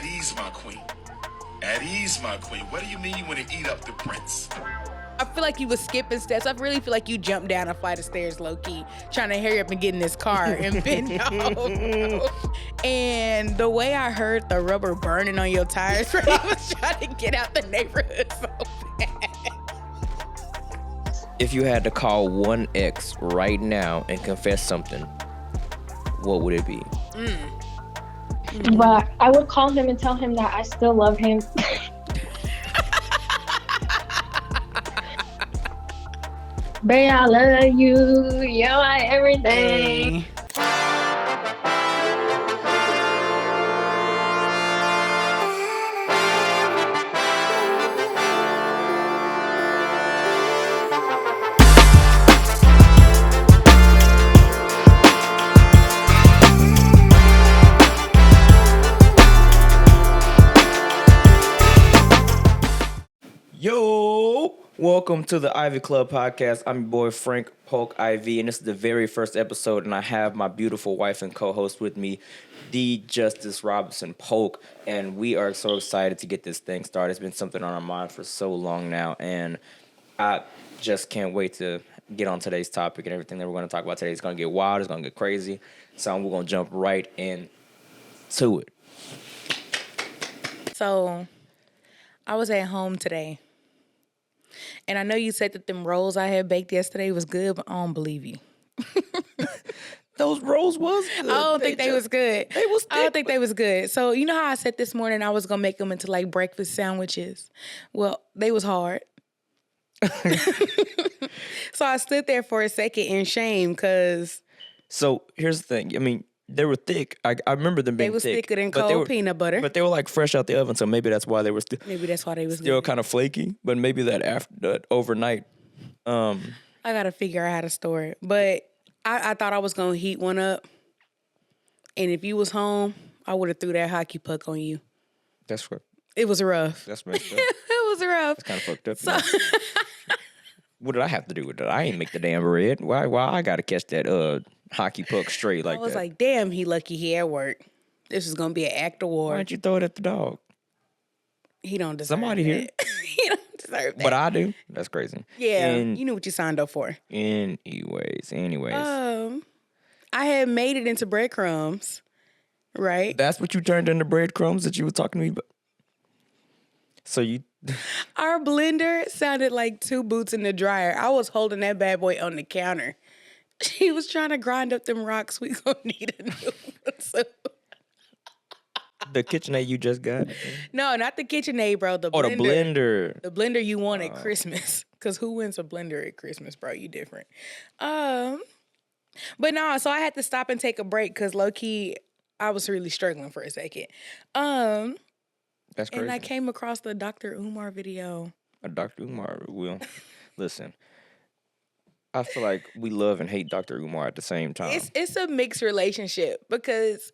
ease, my queen. At ease, my queen. What do you mean you want to eat up the prince? I feel like you was skipping steps. I really feel like you jumped down a flight of stairs low-key, trying to hurry up and get in this car and bend over. And the way I heard the rubber burning on your tires, right, I was trying to get out the neighborhood so bad. If you had to call one ex right now and confess something, what would it be? But I would call him and tell him that I still love him. Babe, I love you. You're my everything. Yo! Welcome to the Ivy Club podcast. I'm your boy Frank Polk Ivy, and this is the very first episode, and I have my beautiful wife and co-host with me, D. Justice Robinson Polk, and we are so excited to get this thing started. It's been something on our mind for so long now, and I just can't wait to get on today's topic and everything that we're going to talk about today. It's going to get wild. It's going to get crazy, so we're going to jump right into it. So, I was at home today. And I know you said that them rolls I had baked yesterday was good, but I don't believe you. Those rolls was good. I don't think they was good. They was thick, I don't think they was good. So you know how I said this morning I was going to make them into like breakfast sandwiches? Well, they was hard. So I stood there for a second in shame because... So here's the thing. I mean, they were thick. I remember them being thick. They was thicker than but cold peanut butter. But they were like fresh out the oven, so maybe that's why they were maybe that's why they was still good. kind of flaky. But maybe that overnight. I got to figure out how to store it. But I thought I was going to heat one up. And if you was home, I would have threw that hockey puck on you. That's what. It was rough. That's messed up. It was rough. It's kind of fucked up. So, what did I have to do with that? I ain't make the damn bread. Why I got to catch that hockey puck straight like that? I was like, damn, he lucky he at work. This is going to be an act of war. Why don't you throw it at the dog? He don't deserve Somebody that. here. He don't deserve that. But I do. That's crazy. Yeah, you knew what you signed up for. Anyways. I had made it into breadcrumbs, right? That's what you turned into breadcrumbs that you were talking to me about? So you... Our blender sounded like two boots in the dryer. I was holding that bad boy on the counter. She was trying to grind up them rocks. We gonna need a new one soon. The KitchenAid you just got? No, not the KitchenAid, bro. The blender. The blender. The blender you won at Christmas. Because who wins a blender at Christmas, bro? You different. But no, so I had to stop and take a break because low-key, I was really struggling for a second. That's crazy. And I came across the Dr. Umar video. Dr. Umar will. Listen, I feel like we love and hate Dr. Umar at the same time. It's a mixed relationship because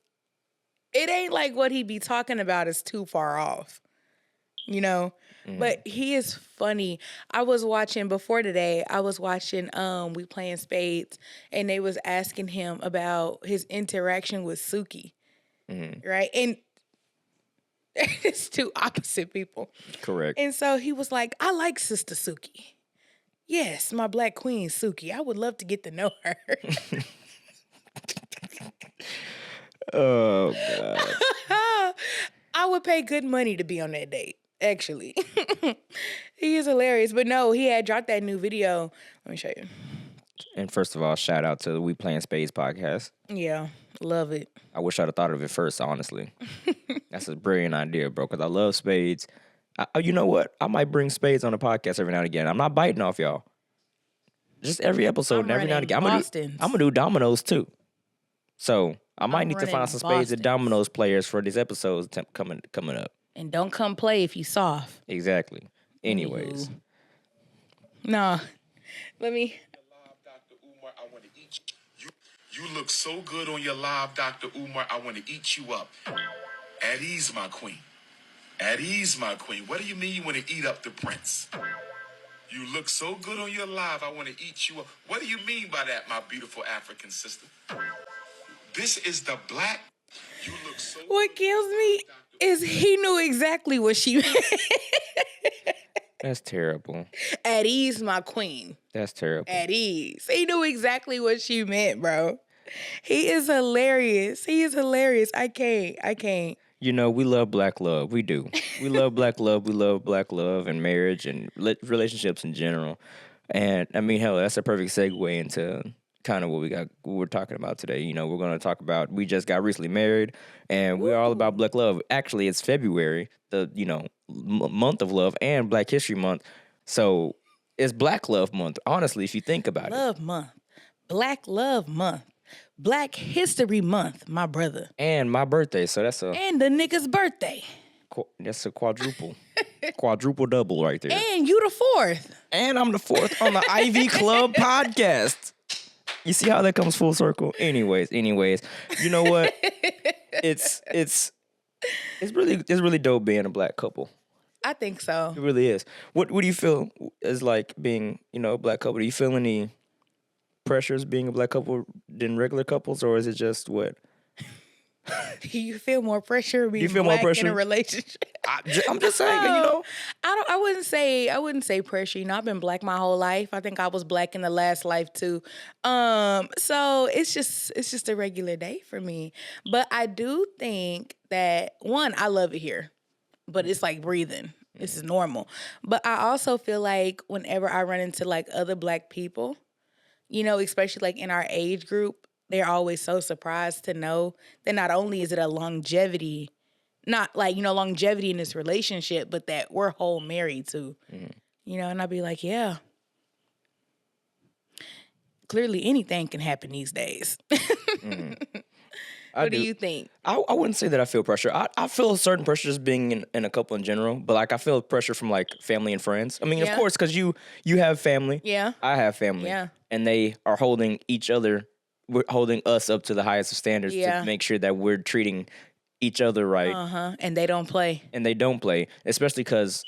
it ain't like what he be talking about is too far off, you know? Mm-hmm. But he is funny. I was watching before today, We Playing Spades, and they was asking him about his interaction with Suki, right? And it's two opposite people. Correct. And so he was like, I like Sister Suki. Yes, my black queen, Suki. I would love to get to know her. Oh, God. I would pay good money to be on that date, actually. He is hilarious. But no, he had dropped that new video. Let me show you. And first of all, shout out to the We Playing Spades podcast. Yeah, love it. I wish I'd have thought of it first, honestly. That's a brilliant idea, bro, because I love spades. You know what? I might bring spades on the podcast every now and again. I'm not biting off y'all. Just every episode and every now and again. I'm gonna do dominoes, too. So I might need to find some spades and dominoes players for these episodes coming up. And don't come play if you soft. Exactly. Anyways. Nah. Let me... Dr. Umar, I want to eat you. You look so good on your live, Dr. Umar. I want to eat you up. At ease, my queen. At ease, my queen. What do you mean you want to eat up the prince? You look so good on your live. I want to eat you up. What do you mean by that, my beautiful African sister? This is the black. You look so What kills me is he knew exactly what she meant. That's terrible. At ease, my queen. That's terrible. At ease. He knew exactly what she meant, bro. He is hilarious. He is hilarious. I can't. You know, we love black love. We do. We love black love. We love black love and marriage and relationships in general. And I mean, hell, that's a perfect segue into kind of what we're talking about today. You know, we're going to talk about, we just got recently married and we're all about black love. Actually, it's February, the, month of love and Black History Month. So it's Black Love Month, honestly, if you think about Love Month. Black Love Month. Black History Month, my brother. And my birthday, so And the nigga's birthday. That's a quadruple. Quadruple double right there. And you the fourth. And I'm the fourth on the Ivy Club podcast. You see how that comes full circle? Anyways, you know what? It's really dope being a black couple. I think so. It really is. What do you feel is like being, a black couple? Do you feel any pressures being a black couple than regular couples, or is it just what? You feel more pressure being you feel black more pressure in a relationship. I'm just saying, I wouldn't say pressure. I've been black my whole life. I think I was black in the last life too. So it's just a regular day for me. But I do think that one, I love it here. But it's like breathing. This is normal. But I also feel like whenever I run into like other black people, especially like in our age group, they're always so surprised to know that not only is it a longevity, not like, longevity in this relationship, but that we're whole married too. And I'd be like, yeah. Clearly anything can happen these days. What do you think? I wouldn't say that I feel pressure. I feel a certain pressure just being in a couple in general, but like I feel pressure from like family and friends. I mean, of course, because you have family. Yeah. I have family. Yeah. And they are holding us up to the highest of standards to make sure that we're treating each other right. And they don't play. Especially because,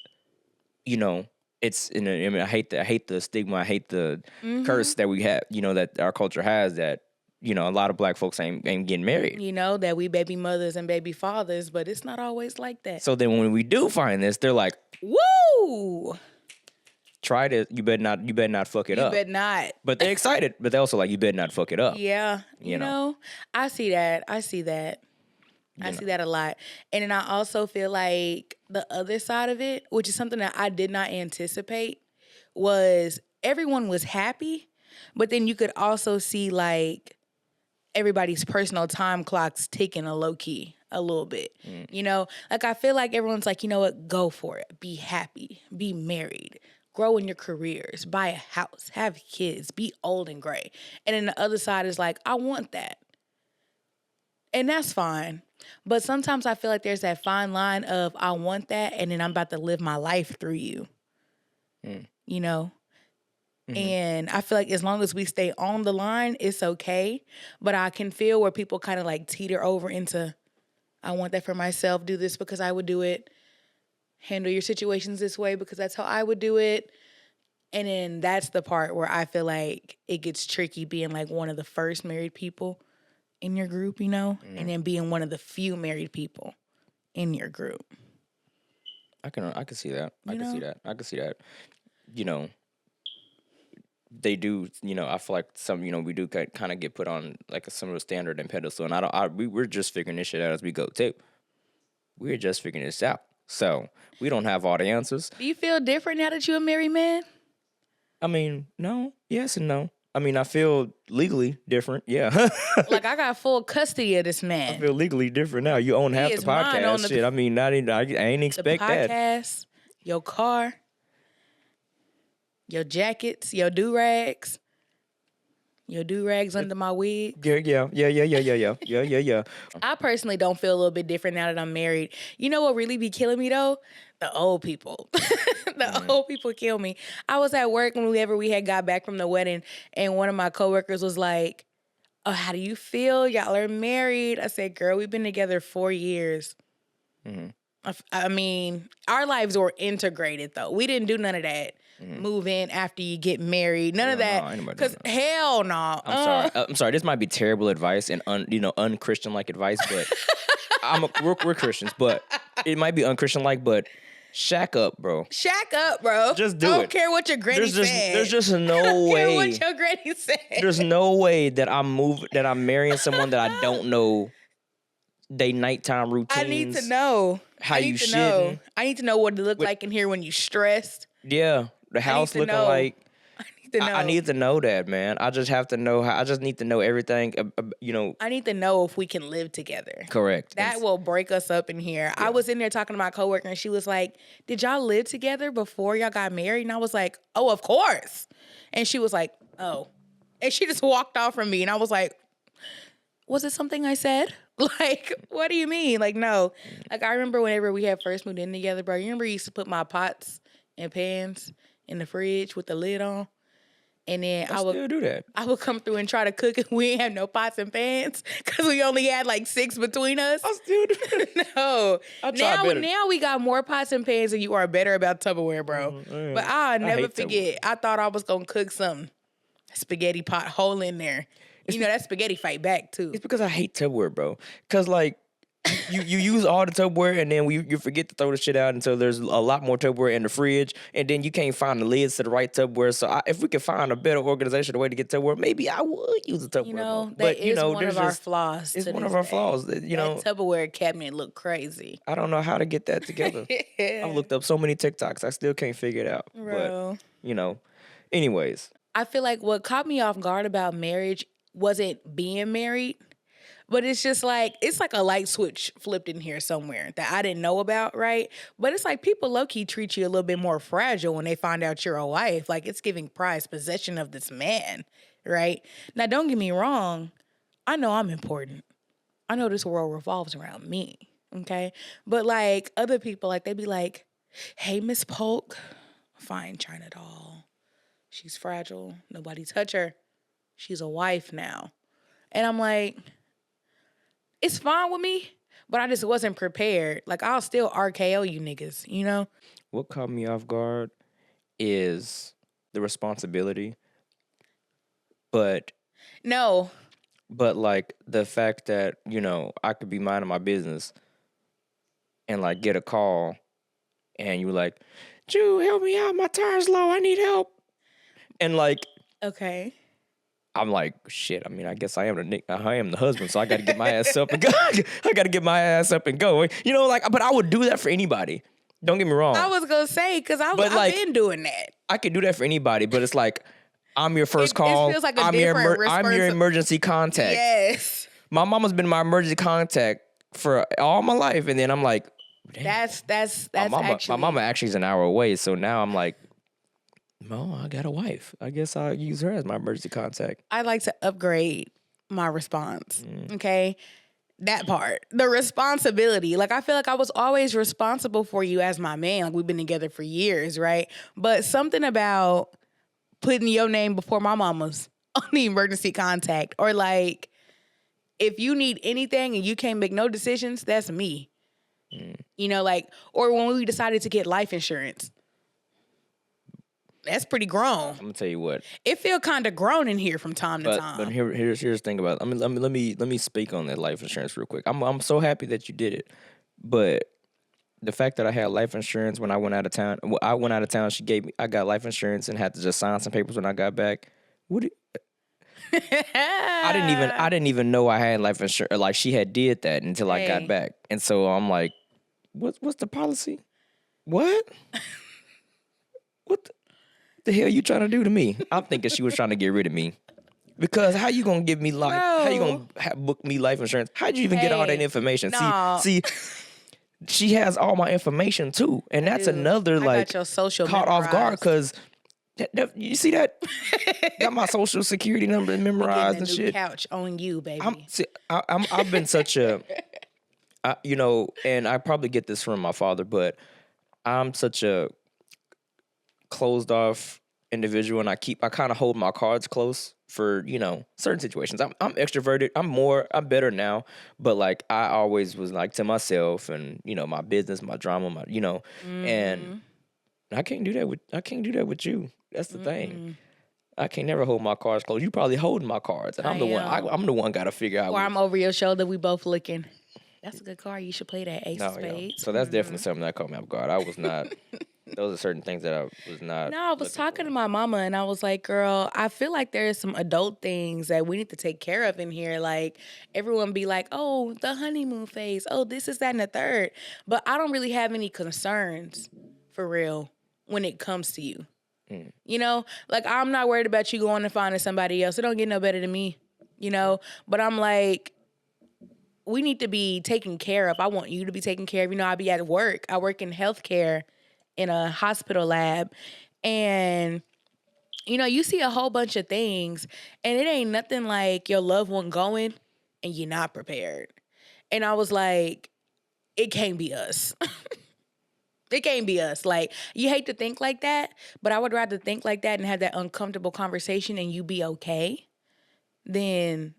it's I hate the stigma, I hate the curse that we have, that our culture has, that a lot of black folks ain't getting married. That we baby mothers and baby fathers, but it's not always like that. So then when we do find this, they're like, woo! Try to, you better not fuck it up. You better not. But they're excited, but they also like, you better not fuck it up. Yeah. You know, I see that. I see that a lot. And then I also feel like the other side of it, which is something that I did not anticipate, was everyone was happy, but then you could also see like everybody's personal time clocks ticking a low key a little bit. Like I feel like everyone's like, you know what, go for it. Be happy, be married, grow in your careers, buy a house, have kids, be old and gray. And then the other side is like, I want that. And that's fine. But sometimes I feel like there's that fine line of I want that and then I'm about to live my life through you. And I feel like as long as we stay on the line, it's okay. But I can feel where people kind of like teeter over into, I want that for myself, do this because I would do it, handle your situations this way because that's how I would do it. And then that's the part where I feel like it gets tricky being like one of the first married people in your group, and then being one of the few married people in your group. I can see that. I can see that. They do, I feel like some, we do kind of get put on like a similar standard and pedestal. And we're just figuring this shit out as we go too. We're just figuring this out. So we don't have all the answers. Do you feel different now that you're a married man? I mean, no, yes and no. I mean, I feel legally different. Yeah. Like I got full custody of this man. I feel legally different now. You own half the podcast shit. I mean, I ain't expect that. The podcast, your car, your jackets, your do-rags. Your do-rags under my wig. Yeah. I personally don't feel a little bit different now that I'm married. You know what really be killing me though? The old people. Old people kill me. I was at work whenever we had got back from the wedding, and one of my coworkers was like, "Oh, how do you feel? Y'all are married." I said, "Girl, we've been together 4 years." I mean, our lives were integrated though. We didn't do none of that. Move in after you get married. None of that. Because hell no. I'm sorry. This might be terrible advice and unchristian like advice, but we're Christians. But it might be unchristian like, but shack up, bro. Shack up, bro. Just do I don't it. care what your granny said. There's just no I don't care way. what your granny said. There's no way that I'm marrying someone that I don't know they nighttime routines. I need to know. How I need you to know. shitting. I need to know what it look like in here when you stressed. Yeah, the house to looking know. like. I need to know. I need to know that, man. I just have to know how. I just need to know everything. I need to know if we can live together. Correct. That will break us up in here. I was in there talking to my coworker, and she was like, "Did y'all live together before y'all got married?" And I was like, "Oh, of course." And she was like, "Oh," and she just walked off from me, and I was like, "Was it something I said?" Like, what do you mean? Like, no. Like, I remember whenever we had first moved in together, bro. You remember you used to put my pots and pans in the fridge with the lid on? And then I would still do that. I would come through and try to cook, and we ain't have no pots and pans because we only had like 6 between us. I still do that. No. I try better. Now we got more pots and pans, and you are better about Tupperware, bro. But I'll never hate forget. I thought I was gonna cook some spaghetti pot hole in there. You know that spaghetti fight back too. It's because I hate Tupperware, bro. Because like you use all the Tupperware and then you forget to throw the shit out until there's a lot more Tupperware in the fridge, and then you can't find the lids to the right Tupperware. So if we could find a better organization, a way to get Tupperware, maybe I would use a Tupperware. You know, more. that But you know, one there's of our just flaws. it's to one this of our day. flaws. That, you know, That Tupperware cabinet look crazy. I don't know how to get that together. I've looked up so many TikToks, I still can't figure it out. Bro. But you know, anyways, I feel like what caught me off guard about marriage wasn't being married, but it's just like, it's like a light switch flipped in here somewhere that I didn't know about, right? But it's like people low-key treat you a little bit more fragile when they find out you're a wife. Like, it's giving prized possession of this man, right? Now, don't get me wrong. I know I'm important. I know this world revolves around me, okay? But like other people, like they'd be like, "Hey, Miss Polk, fine China doll. She's fragile. Nobody touch her. She's a wife now." And I'm like, it's fine with me, but I just wasn't prepared. Like, I'll still RKO you niggas, you know? what caught me off guard is the responsibility, but No. like the fact that, you know, I could be minding my business and like get a call and you were like, "Jew, help me out, my tire's low, I need help." And like Okay. I'm like, shit, I mean, I guess I am the husband, so I gotta get my ass up and go. I gotta get my ass up and go. You know, like, but I would do that for anybody. Don't get me wrong. I was going to say, because I've been doing that. I could do that for anybody, but it's like, I'm your first It call. feels like a I'm your different emergency contact. Yes. My mama's been my emergency contact for all my life, and then I'm like, damn, That's my actually. mama actually is an hour away, so now I'm like, no, I got a wife. I guess I'll use her as my emergency contact. I like to upgrade my response. Okay. That part. The responsibility. Like, I feel like I was always responsible for you as my man. Like, we've been together for years, right? But something about putting your name before my mama's on the emergency contact, or like, if you need anything and you can't make no decisions, that's me. You know, like, or when we decided to get life insurance. That's pretty grown. I'm gonna tell you what. It feel kind of grown in here from time to time. But here's the thing about it. I mean, let me speak on that life insurance real quick. I'm so happy that you did it, but the fact that I had life insurance when I went out of town. I went out of town. I got life insurance and had to just sign some papers when I got back. I didn't even know I had life insurance. Like, she had did that until I got back, and so I'm like, what's the policy? What? What the hell you trying to do to me? I'm thinking she was trying to get rid of me. Because how you gonna give me life? Bro. How you gonna book me life insurance? How'd you even get all that information? No. See, she has all my information too, and that's another I like got your social caught off guard memorized. because you see that got my social security number memorized and Getting a new shit. couch on you, baby. I've been such a, you know, and I probably get this from my father, but I'm such a closed off individual, and I kind of hold my cards close for, you know, certain situations. I'm extroverted. I'm better now, but like I always was like to myself and, you know, my business, my drama, my, you know, and I can't do that with you. That's the thing. I can't never hold my cards close. You probably holding my cards, and I'm the one got to figure out. Or I'm over your shoulder. We both looking. That's a good card. You should play that Ace No, of yeah. Spades. So that's definitely something that caught me off guard. I was not. Those are certain things that I was not. No, I was talking to my mama and I was like, girl, I feel like there's some adult things that we need to take care of in here. Like, everyone be like, oh, the honeymoon phase. Oh, this is that and the third. But I don't really have any concerns for real when it comes to you. You know, like, I'm not worried about you going and finding somebody else. It don't get no better than me, you know? But I'm like, we need to be taken care of. I want you to be taken care of. You know, I be at work. I work in healthcare in a hospital lab. And, you know, you see a whole bunch of things and it ain't nothing like your loved one going and you're not prepared. And I was like, it can't be us. It can't be us. Like, you hate to think like that, but I would rather think like that and have that uncomfortable conversation and you be okay than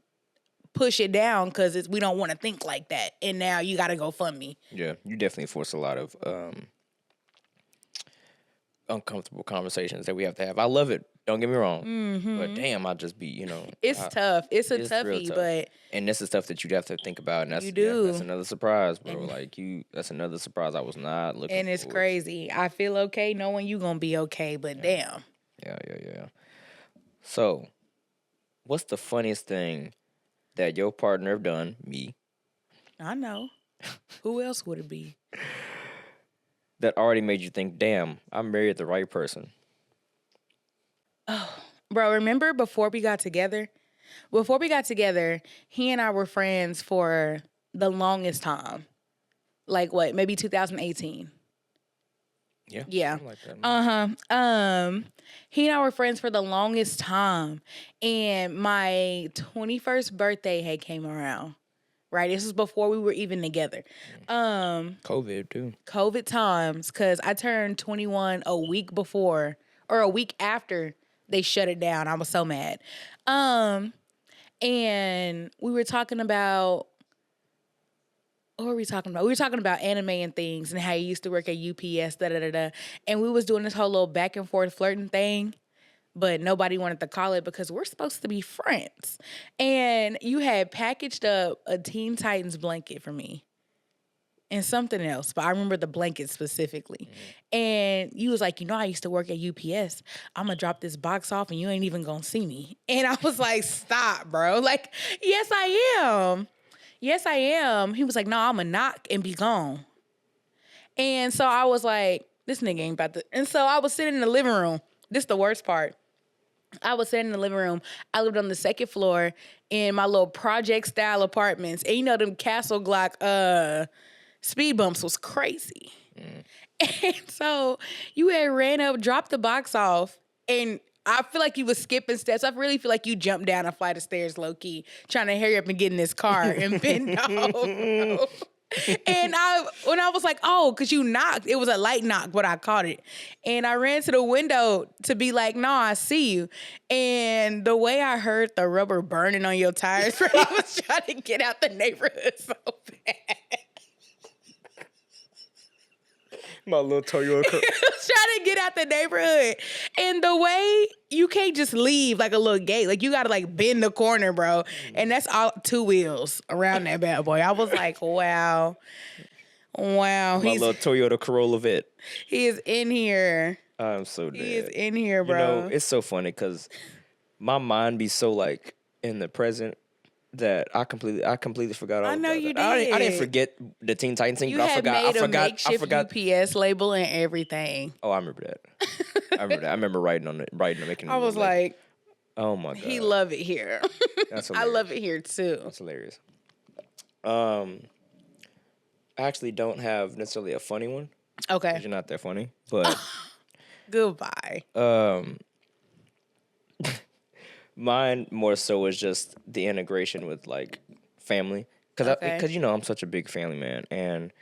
push it down because we don't want to think like that. And now you got to go fund me. Yeah, you definitely force a lot of uncomfortable conversations that we have to have. I love it. Don't get me wrong. But damn, I'll just be, It's tough. It's a it's real toughie, tough. but And this is stuff that you'd have to think about, and that's You do. that's another surprise, bro. That's another surprise I was not looking. and it's forward to. crazy. I feel okay knowing you gonna be okay, but damn. Yeah. So, what's the funniest thing that your partner have done? Me. I know. Who else would it be? That already made you think, damn, I married the right person. Bro, remember before we got together? Before we got together, he and I were friends for the longest time. Like what? Maybe 2018. Yeah. something like that, man. He and I were friends for the longest time. And my 21st birthday had came around. Right? This was before we were even together. COVID too. COVID times, because I turned 21 a week before or a week after they shut it down. I was so mad. And we were talking about, what were we talking about? We were talking about anime and things and how he used to work at UPS, da-da-da-da. And we was doing this whole little back and forth flirting thing, but nobody wanted to call it because we're supposed to be friends. And you had packaged up a Teen Titans blanket for me and something else, but I remember the blanket specifically. And you was like, I used to work at UPS. I'm going to drop this box off and you ain't even going to see me. And I was like, stop, bro. Like, yes, I am. Yes, I am. He was like, no, I'm going to knock and be gone. And so I was like, this nigga ain't about to. And so I was sitting in the living room. This is the worst part. I was sitting in the living room. I lived on the second floor in my little project style apartments. And them Castle Glock speed bumps was crazy. And so you had ran up, dropped the box off, and I feel like you was skipping steps. I really feel like you jumped down a flight of stairs low key, trying to hurry up and get in this car and bend over. And when I was like, oh, because you knocked, it was a light knock, but I caught it. And I ran to the window to be like, no, I see you. And the way I heard the rubber burning on your tires, I was trying to get out the neighborhood so bad. My little Toyota. Trying to get out the neighborhood. And the way you can't just leave like a little gate. Like you gotta like bend the corner, bro. And that's all 2 wheels around that bad boy. I was like, wow. My little Toyota Corolla Vet. He is in here. I'm so dead. He is in here, bro. It's so funny because my mind be so like in the present that I completely forgot all I know about you that. did. I didn't forget the Teen Titans thing, You but had I made a makeshift forgot. UPS label and everything. Oh, I remember that. I remember writing on it, making. I was like, oh my god, he love it here. That's I love it here too. That's hilarious. I actually don't have necessarily a funny one. 'Cause Okay. you're not that funny, but Goodbye. mine more so is just the integration with like family, because Okay. I'm such a big family man, and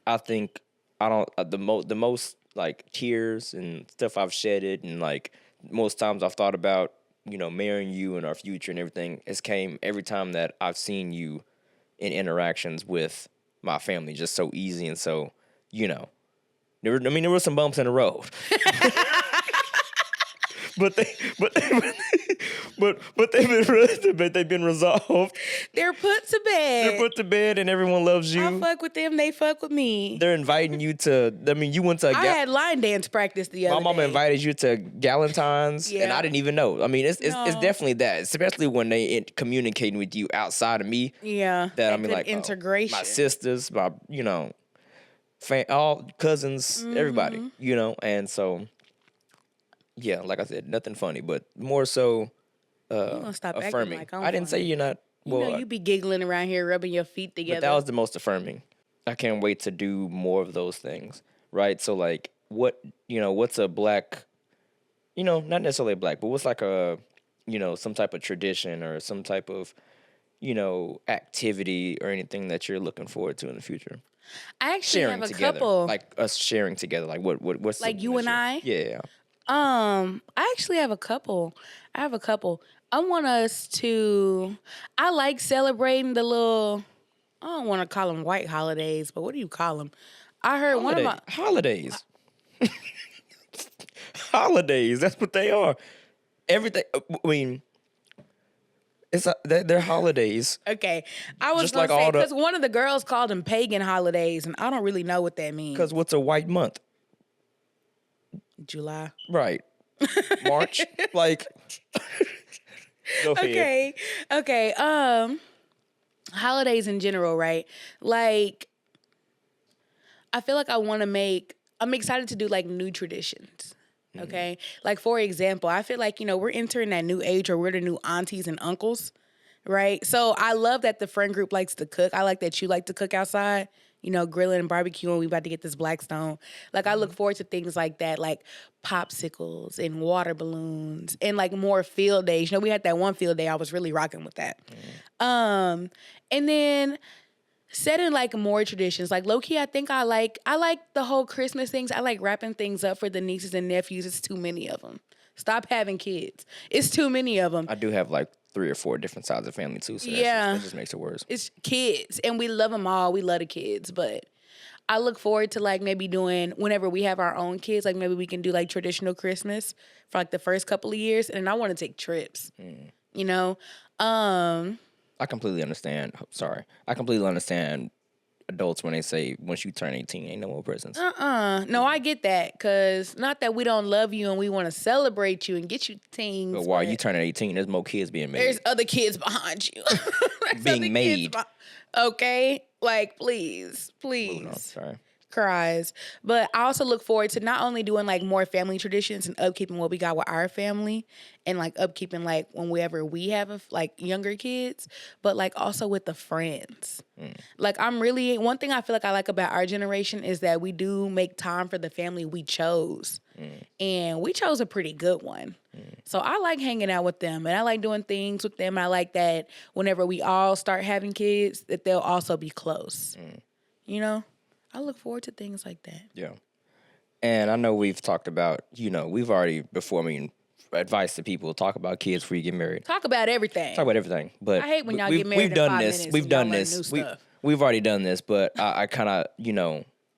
I think I don't the most like tears and stuff I've shedded, and like most times I've thought about marrying you and our future and everything has came every time that I've seen you in interactions with my family, just so easy and so there were some bumps in the road. but they've been resolved. They're put to bed. They're put to bed, and everyone loves you. I fuck with them. They fuck with me. They're inviting you to. I mean, you went to. I had line dance practice the other day. My mama invited you to Galentine's, and I didn't even know. I mean, it's definitely that, especially when they communicating with you outside of me. Yeah, that I mean, like integration. My sisters, my all cousins, everybody, and so. Yeah, like I said, nothing funny, but more so stop affirming. Like I'm I didn't say funny. you're not. Well, you be giggling around here, rubbing your feet together. But that was the most affirming. I can't wait to do more of those things, right? So, like, what's a black, not necessarily black, but what's like a, some type of tradition or some type of, activity or anything that you're looking forward to in the future? I actually sharing have a together, couple. like us sharing together, like what's like you and I? Yeah. I actually have a couple. I want us to. I like celebrating the little. I don't want to call them white holidays, but what do you call them? I heard one of my holidays. Holidays. That's what they are. Everything. I mean, they're holidays. Okay, I was just gonna like say because one of the girls called them pagan holidays, and I don't really know what that means. Because what's a white month? July. Right. March. Like. Go ahead. Okay. Holidays in general, right? Like, I feel like I'm excited to do like new traditions. Okay. Like, for example, I feel like, we're entering that new age where we're the new aunties and uncles. Right. So I love that the friend group likes to cook. I like that you like to cook outside. Grilling and barbecuing. We about to get this Blackstone. Like, I look forward to things like that, like popsicles and water balloons and like more field days. We had that one field day. I was really rocking with that. And then setting like more traditions. Like, low-key, I think I like the whole Christmas things. I like wrapping things up for the nieces and nephews. It's too many of them. Stop having kids. It's too many of them. I do have like 3 or 4 different sides of family too, so that just makes it worse. It's kids, and we love them all. We love the kids, but I look forward to like maybe doing whenever we have our own kids, like maybe we can do like traditional Christmas for like the first couple of years, and I want to take trips. I completely understand. Sorry, I completely understand adults when they say once you turn 18, ain't no more presents. No, I get that, because not that we don't love you and we want to celebrate you and get you things. But while you turning 18, there's more kids being made. There's other kids behind you. Being made. Okay? Like, please. Sorry. Cries. But I also look forward to not only doing like more family traditions and upkeeping what we got with our family and like upkeeping like whenever we have like younger kids, but like also with the friends. Like, one thing I feel like I like about our generation is that we do make time for the family we chose. And we chose a pretty good one. So I like hanging out with them and I like doing things with them. I like that whenever we all start having kids, that they'll also be close. I look forward to things like that. Yeah. And I know we've talked about, we've already before, advice to people, talk about kids before you get married. Talk about everything. But I hate when y'all get married we've done in 5 this. minutes We've and done y'all learn this. new stuff. We've already done this, but I kind of,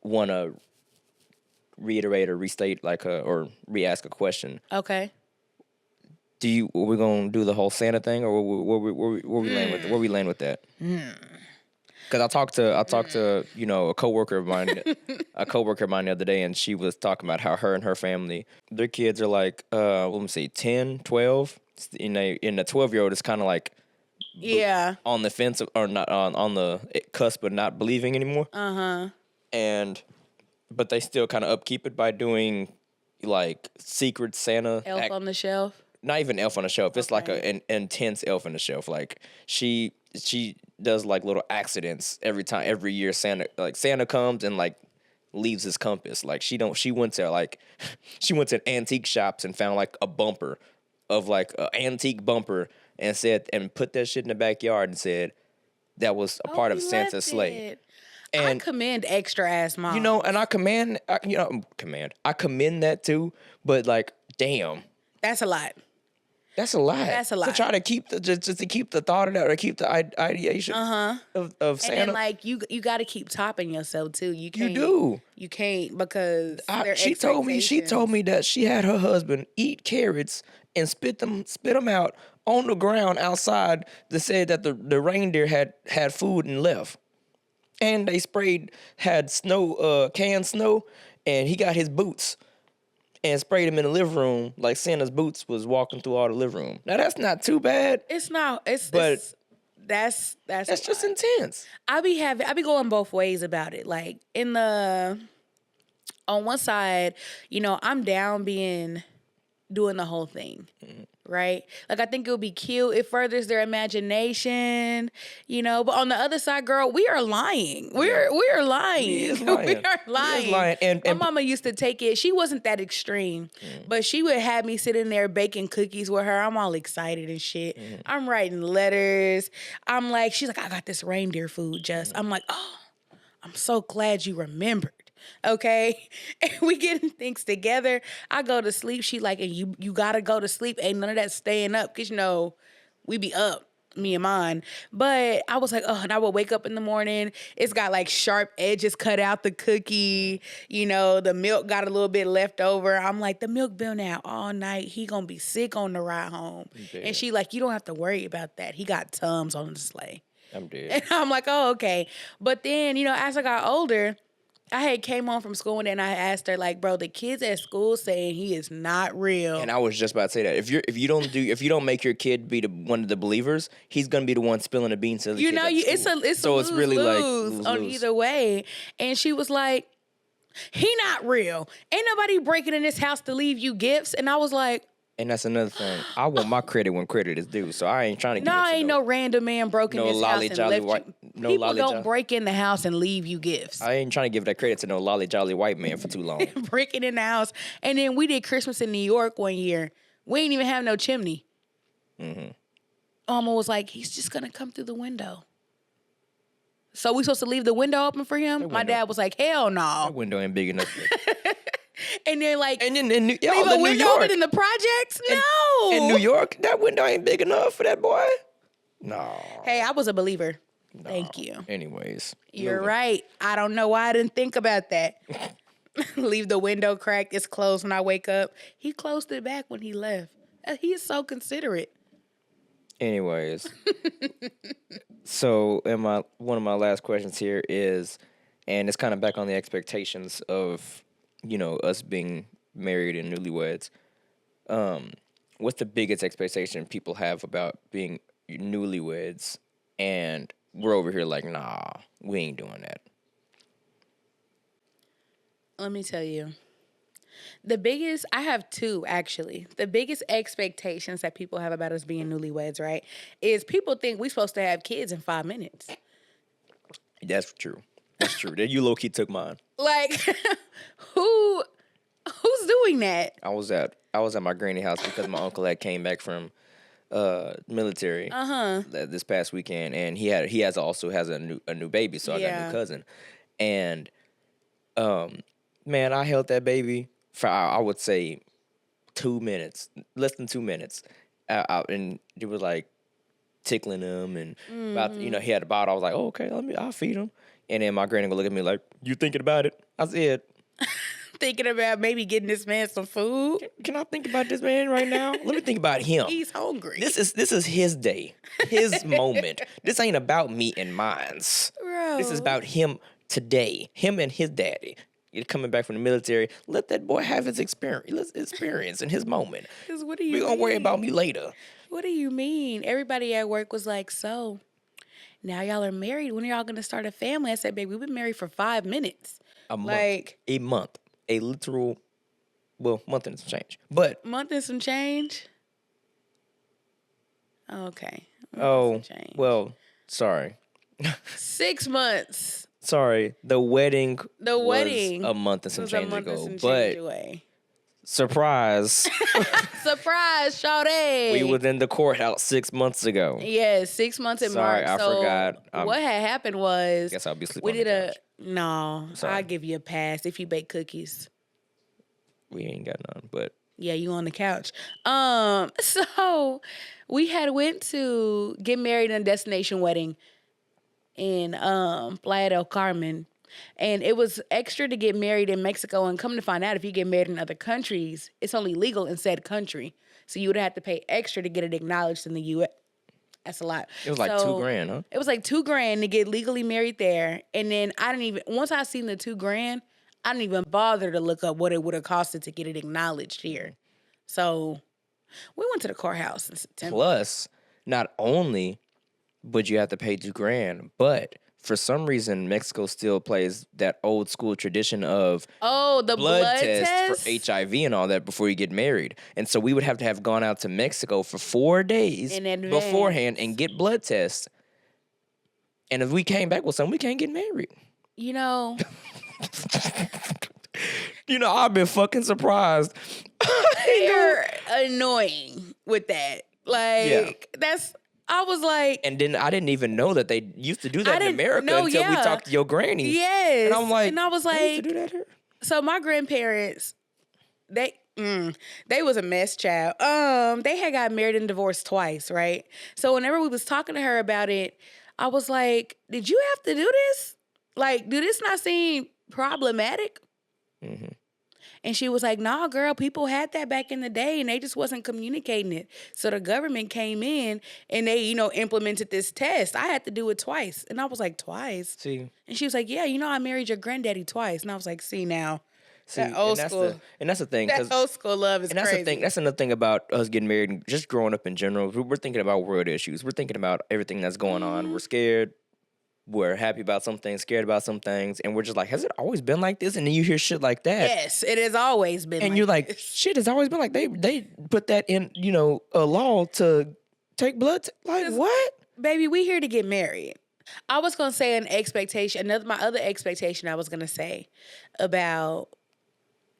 want to reiterate or restate or re-ask a question. Okay. Are we going to do the whole Santa thing, or where we land with that? Because I talked to a coworker of mine the other day, and she was talking about how her and her family, their kids are like 10, 12. In the 12-year-old, it's kind of like on the fence or not on the cusp of not believing anymore. But they still kind of upkeep it by doing like secret Santa, Elf on the Shelf. Not even Elf on the Shelf. It's like an intense Elf on the Shelf. Like she does like little accidents every year. Santa comes and like leaves his compass. Like she went to antique shops and found like a bumper of like an antique bumper and put that shit in the backyard and said that was a part of Santa's sleigh. And I commend extra ass moms. And I commend that too. But like, damn, that's a lot. That's a lot. That's a lot. To try to keep the just to keep the thought of that or keep the ideation of Santa. And then like you got to keep topping yourself too. You can't. You do. You can't because She told me that she had her husband eat carrots and spit them out on the ground outside that said that the reindeer had food and left. And they had snow, canned snow, and he got his boots and sprayed him in the living room like Santa's boots was walking through all the living room. Now that's not too bad. It's not. That's just intense. I be going both ways about it. Like on one side, I'm down doing the whole thing. Right? Like, I think it would be cute. It furthers their imagination, But on the other side, girl, we are lying. We are lying. We is lying. We are lying. And my mama used to take it. She wasn't that extreme, but she would have me sitting there baking cookies with her. I'm all excited and shit. I'm writing letters. She's like, I got this reindeer food, Jess. I'm like, oh, I'm so glad you remembered. Okay, and we getting things together. I go to sleep. She like, and you gotta go to sleep. Ain't none of that staying up, cause we be up, me and mine. But I was like, oh, and I would wake up in the morning. It's got like sharp edges cut out the cookie. The milk got a little bit left over. I'm like, the milk been out all night. He gonna be sick on the ride home. And she like, you don't have to worry about that. He got Tums on the sleigh. I'm dead. And I'm like, oh, okay. But then, as I got older, I had came home from school and then I asked her, like, bro, the kids at school saying he is not real. And I was just about to say that if you don't make your kid be one of the believers, he's gonna be the one spilling the beans to the kid at school. It's really lose on either way. And she was like, he not real. Ain't nobody breaking in this house to leave you gifts. And I was like, and that's another thing. I want my credit when credit is due, so I ain't trying to give it to ain't no random man broke in this house and left you. People don't break in the house and leave you gifts. I ain't trying to give that credit to no lolly jolly white man for too long. Breaking in the house. And then we did Christmas in New York one year. We ain't even have no chimney. Alma was like, he's just going to come through the window. So we supposed to leave the window open for him? My dad was like, hell no. That window ain't big enough. And then in leave a window open in the projects? No. In New York, that window ain't big enough for that boy. No. Hey, I was a believer. No. Thank you. Anyways. You're right. I don't know why I didn't think about that. Leave the window cracked. It's closed when I wake up. He closed it back when he left. He is so considerate. Anyways. So, one of my last questions here is, and it's kind of back on the expectations of us being married and newlyweds. What's the biggest expectation people have about being newlyweds? And we're over here like, nah, we ain't doing that. Let me tell you. I have two actually. The biggest expectations that people have about us being newlyweds, right, is people think we're supposed to have kids in 5 minutes. That's true. That's true. That you low key took mine. Like, who's doing that? I was at my granny house because my uncle had came back from military this past weekend, and he also has a new baby, so I got a new cousin, and man, I held that baby for I would say 2 minutes, less than 2 minutes, and it was like tickling him and about he had a bottle. I was like, oh, okay, I'll feed him. And then my granny would look at me like, you thinking about it? I said, thinking about maybe getting this man some food. Can I think about this man right now? Let me think about him. He's hungry. This is his day, his moment. This ain't about me and mine's. Bro. This is about him today, him and his daddy. You're coming back from the military. Let that boy have his experience in his moment. What do you mean? We're going to worry about me later. What do you mean? Everybody at work was like, so now y'all are married. When are y'all going to start a family? I said, baby, we've been married for 5 minutes. A month. A literal, month and some change. But month and some change? Okay. Sorry. 6 months. Sorry, the wedding was a month and some change ago. But surprise. Surprise, shawty. We was in the courthouse 6 months ago. Yeah, 6 months in March. I forgot. What had happened was, I guess I'll be sleeping. We did I'll give you a pass if you bake cookies. We ain't got none, but Yeah, you on the couch. So we had went to get married in a destination wedding in Playa del Carmen. And it was extra to get married in Mexico. And come to find out, if you get married in other countries, it's only legal in said country. So you would have to pay extra to get it acknowledged in the U.S. That's a lot. It was like $2,000, huh? It was like $2,000 to get legally married there. And then once I seen the $2,000, I didn't even bother to look up what it would have costed to get it acknowledged here. So we went to the courthouse in September. Plus, not only would you have to pay $2,000, but for some reason, Mexico still plays that old school tradition of the blood test for HIV and all that before you get married. And so we would have to have gone out to Mexico for 4 days in advance beforehand and get blood tests. And if we came back with something, we can't get married. You know, I've been fucking surprised. you're annoying with that. Like, I was like... And then I didn't even know that they used to do that in America until we talked to your granny. Yes. And I'm like... And I was like... They used to do that here? So my grandparents, they was a mess, child. They had got married and divorced twice, right? So whenever we was talking to her about it, I was like, did you have to do this? Like, do this not seem problematic? Mm-hmm. And she was like, nah, girl, people had that back in the day and they just wasn't communicating it. So the government came in and they, implemented this test. I had to do it twice. And I was like, twice? See? And she was like, yeah, I married your granddaddy twice. And I was like, see now. See, that old school. And that's the thing. That old school love is that's crazy. the thing. That's another thing about us getting married and just growing up in general. We're thinking about world issues. We're thinking about everything that's going on. We're scared. We're happy about some things, scared about some things, and we're just like, has it always been like this? And then you hear shit like that. Yes, it has always been. And you're like, this. Shit has always been like they put that in, a law to take blood. Like what? Baby, we here to get married. I was gonna say my other expectation I was gonna say about,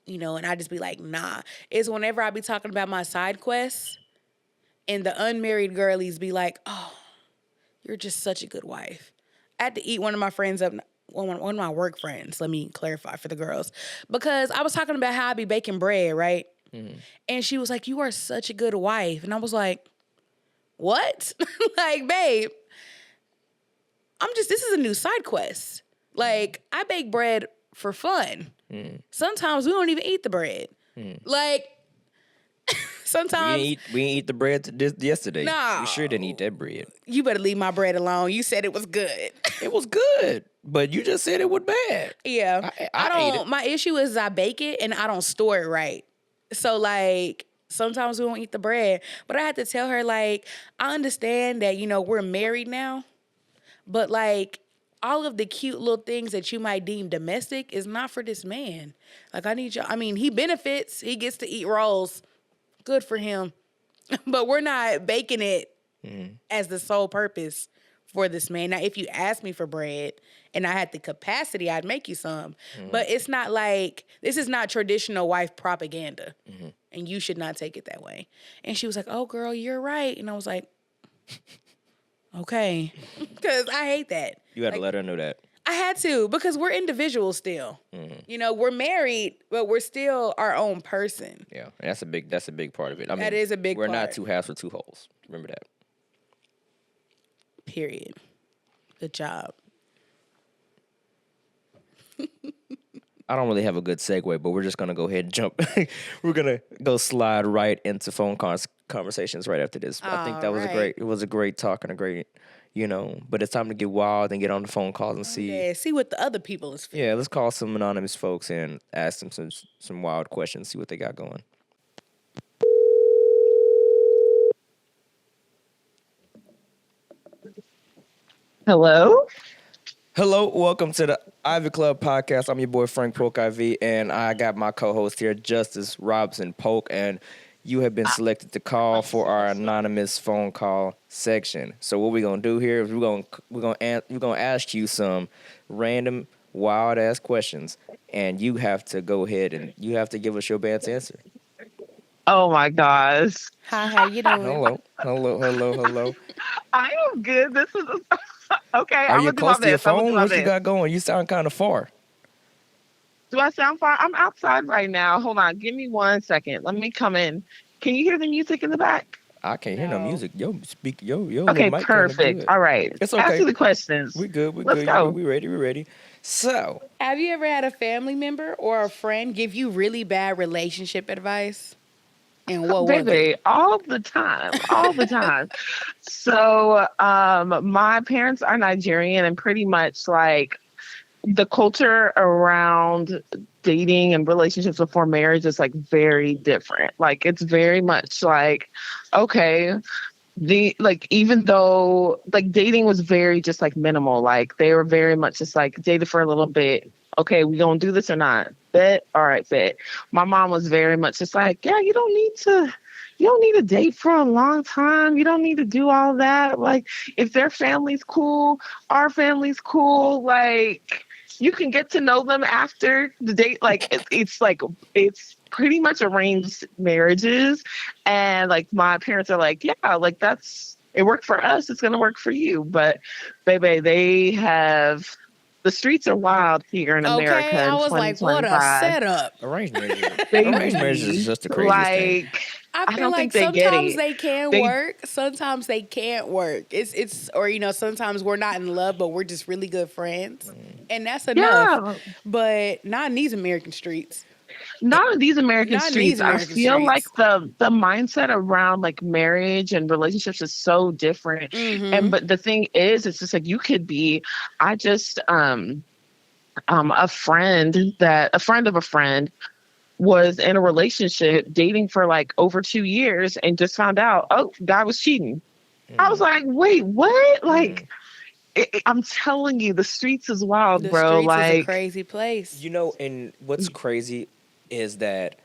and I just be like, nah, is whenever I be talking about my side quests, and the unmarried girlies be like, oh, you're just such a good wife. I had to eat one of my friends up, one of my work friends, let me clarify for the girls, because I was talking about how I be baking bread, right? Mm-hmm. And she was like, you are such a good wife. And I was like, what? Like, babe, this is a new side quest. Like, I bake bread for fun. Mm. Sometimes we don't even eat the bread. Mm. Like, sometimes we didn't eat the bread yesterday. Nah, we sure didn't eat that bread. You better leave my bread alone. You said it was good. It was good, but you just said it was bad. Yeah, I don't. Ate it. My issue is I bake it and I don't store it right. So like sometimes we won't eat the bread, but I had to tell her like I understand that we're married now, but like all of the cute little things that you might deem domestic is not for this man. Like I need you. I mean, he benefits. He gets to eat rolls. Good for him. But we're not baking it as the sole purpose for this man. Now, if you ask me for bread and I had the capacity, I'd make you some. Mm-hmm. But it's not like, this is not traditional wife propaganda. Mm-hmm. And you should not take it that way. And she was like, oh, girl, you're right. And I was like, okay. Because I hate that. You had to let her know that. I had to, because we're individuals still. Mm-hmm. We're married, but we're still our own person. Yeah, and that's a big part of it. I mean, that is a big part. We're not two halves with two holes. Remember that. Period. Good job. I don't really have a good segue, but we're just gonna go ahead and jump. We're gonna go slide right into phone conversations right after this. I think that was a great talk and a great. But it's time to get wild and get on the phone calls and see. Yeah, see what the other people is feeling. Yeah, let's call some anonymous folks and ask them some wild questions, see what they got going. Hello? Hello, welcome to the Ivy Club podcast. I'm your boy Frank Polk IV, and I got my co-host here, Justice Robinson Polk, and you have been selected to call for our anonymous phone call section. So what we're gonna do here is we're gonna ask you some random wild ass questions, and you have to go ahead and you have to give us your best answer. Oh my gosh! Hi, how you doing? Hello. I am good. This is okay. Are you close to your phone? What you got going? You sound kind of far. Do I sound fine? I'm outside right now. Hold on. Give me 1 second. Let me come in. Can you hear the music in the back? I can't hear no No. music. Yo little Okay, mic kind of perfect. good. All right. It's Ask okay. me the questions. We good. We Let's good. You good. go. We ready. So, Have you ever had a family member or a friend give you really bad relationship advice? And what was it? Baby, all the time. All the time. So my parents are Nigerian and pretty much like the culture around dating and relationships before marriage is like very different. Like it's very much like, okay, the like even though like dating was very just like minimal, like they were very much just like dated for a little bit. Okay, we gonna do this or not? Bet. All right, bet. My mom was very much just like, yeah, you don't need to date for a long time. You don't need to do all that. Like if their family's cool, our family's cool, like you can get to know them after the date. Like it's like it's pretty much arranged marriages, and like my parents are like, yeah, like that's it worked for us. It's gonna work for you. But baby, they have the streets are wild here in Okay, America I in was like, what a 2025. setup. arranged marriage is Baby, just the craziest thing. like I I feel don't think like they get sometimes it. they can They work, sometimes they can't work. It's or sometimes we're not in love, but we're just really good friends, and that's enough. yeah, But not in these American streets. not in these American Not in these streets. I American feel like streets. the mindset around like marriage and relationships is so different. And Mm-hmm. but the thing is, it's just like you could be. I just a friend of a friend was in a relationship dating for like over 2 years and just found out, oh, guy was cheating. I was Mm, like, wait, what? mm. Like, I'm telling you, the streets is wild, The bro. streets is a Like, crazy place. And what's crazy is that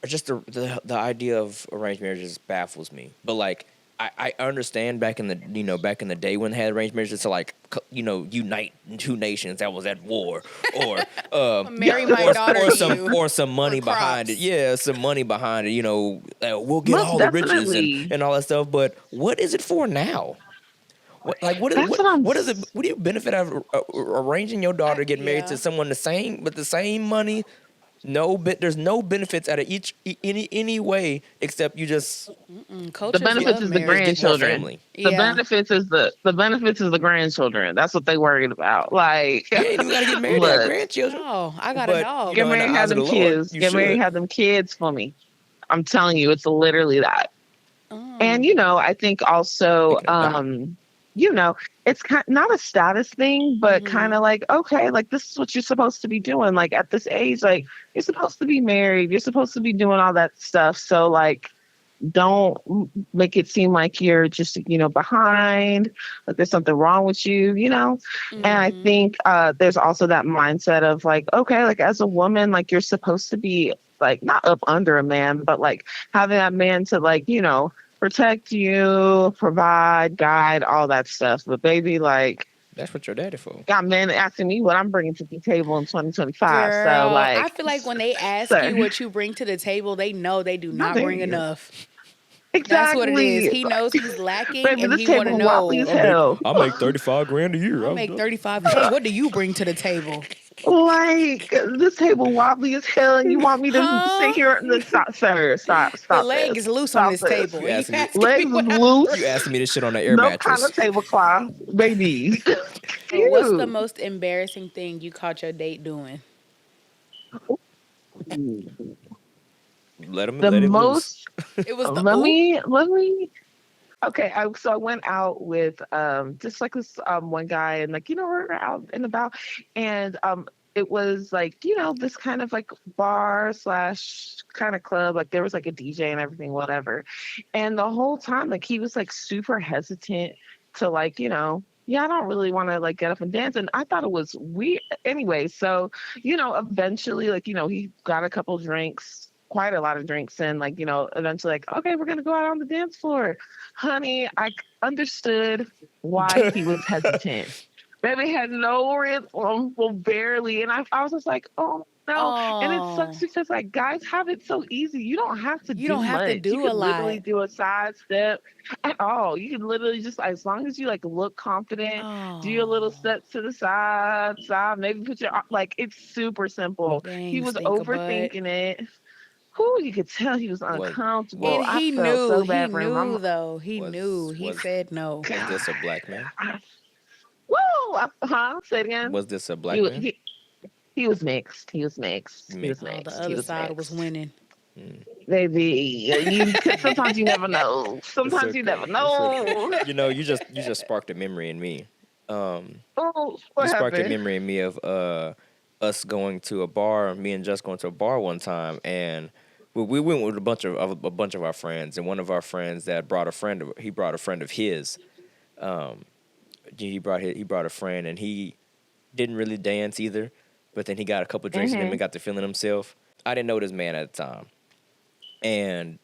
just the idea of arranged marriages baffles me. But like I understand back in the day when they had arranged marriages to like unite two nations that was at war or Marry my daughter to you or some for money behind it. crops. Yeah, some money behind it. We'll get most all the riches definitely. and all that stuff. But what is it for now? That's what I'm. What is it? What do you benefit out of arranging your daughter to get married to Yeah. someone with the same money? There's no benefits out of any way except you just The Cultures benefits love is the just get marriage. more grandchildren. family. The Yeah. benefits is the benefits is the grandchildren. That's what they worried about. Like, You ain't even got to get married to have look, grandchildren, No, I got a but dog. get in the married, have eyes of them the Lord, kids. you Get married, should. have them kids for me. I'm telling you, it's literally that. And Oh. I think also, They can adopt. you know, it's not a status thing, but kind Mm-hmm. of like, okay, like this is what you're supposed to be doing. Like at this age, like you're supposed to be married, you're supposed to be doing all that stuff. So like, don't make it seem like you're just behind, like there's something wrong with you. And I Mm-hmm. think there's also that mindset of like, okay, like as a woman, like you're supposed to be like not up under a man, but like having that man to like protect you, provide, guide, all that stuff. But baby, like That's what your daddy for. got men asking me what I'm bringing to the table in 2025. So Girl, I like, feel like when they ask sir, you what you bring to the table, they know they do how not dare bring you? enough. That's what it is. Exactly. He knows he's lacking Baby, and this he want to table wobbly as know, hell. I make 35 grand a year. I make 35K. What do you bring to the table? Like this table wobbly as hell, and you want me to sit Huh? here and stop, sir? Stop, The stop leg this, is loose on stop this this. table. You You asking me? asking me Legs is what I You loose. asking me to shit on the air No kind mattress? of tablecloth, baby. What's the Cute. most embarrassing thing you caught your date doing? The Let him loose. most. It was the Let oop. me. Let me. Okay, so I went out with just like this one guy, and like we're out and about, and it was like this kind of like bar slash kind of club, like there was like a DJ and everything, whatever, and the whole time like he was like super hesitant to like yeah, I don't really want to like get up and dance, and I thought it was weird anyway. So eventually like he got a couple drinks. Quite a lot of drinks, and like eventually like, okay, we're gonna go out on the dance floor. Honey, I understood why he was hesitant. Baby had no rhythm, well, barely. And I was just like, oh no. And it Oh, sucks because like guys have it so easy. You don't have to you do don't have to much. You do a could literally lot. do a side step at all. You can literally just as long as you like look confident, do your little Oh, steps to the side, maybe put your like it's super simple. He dang, was stinker butt. overthinking it. Who you could tell he was Was uncomfortable. And I he felt knew, so he bad for him. knew though. He knew. was He was said no. was God, this a black man? woo, huh? Say it again. Was this a He black was man? he was mixed. He was mixed. He was Mixed. Oh, the mixed. He other was side was mixed. winning. Mm. Baby, sometimes you never know. It's Sometimes you okay. never It's okay. know. You just sparked a memory in me. Oh, You what sparked a happened? memory in me of us going to a bar. Me and Jess going to a bar one time, and we went with a bunch of our friends, and one of our friends that brought a friend. He brought a friend of his. Um, he brought a friend, and he didn't really dance either. But then he got a couple drinks in him Mm-hmm. and got to feeling himself. I didn't know this man at the time, and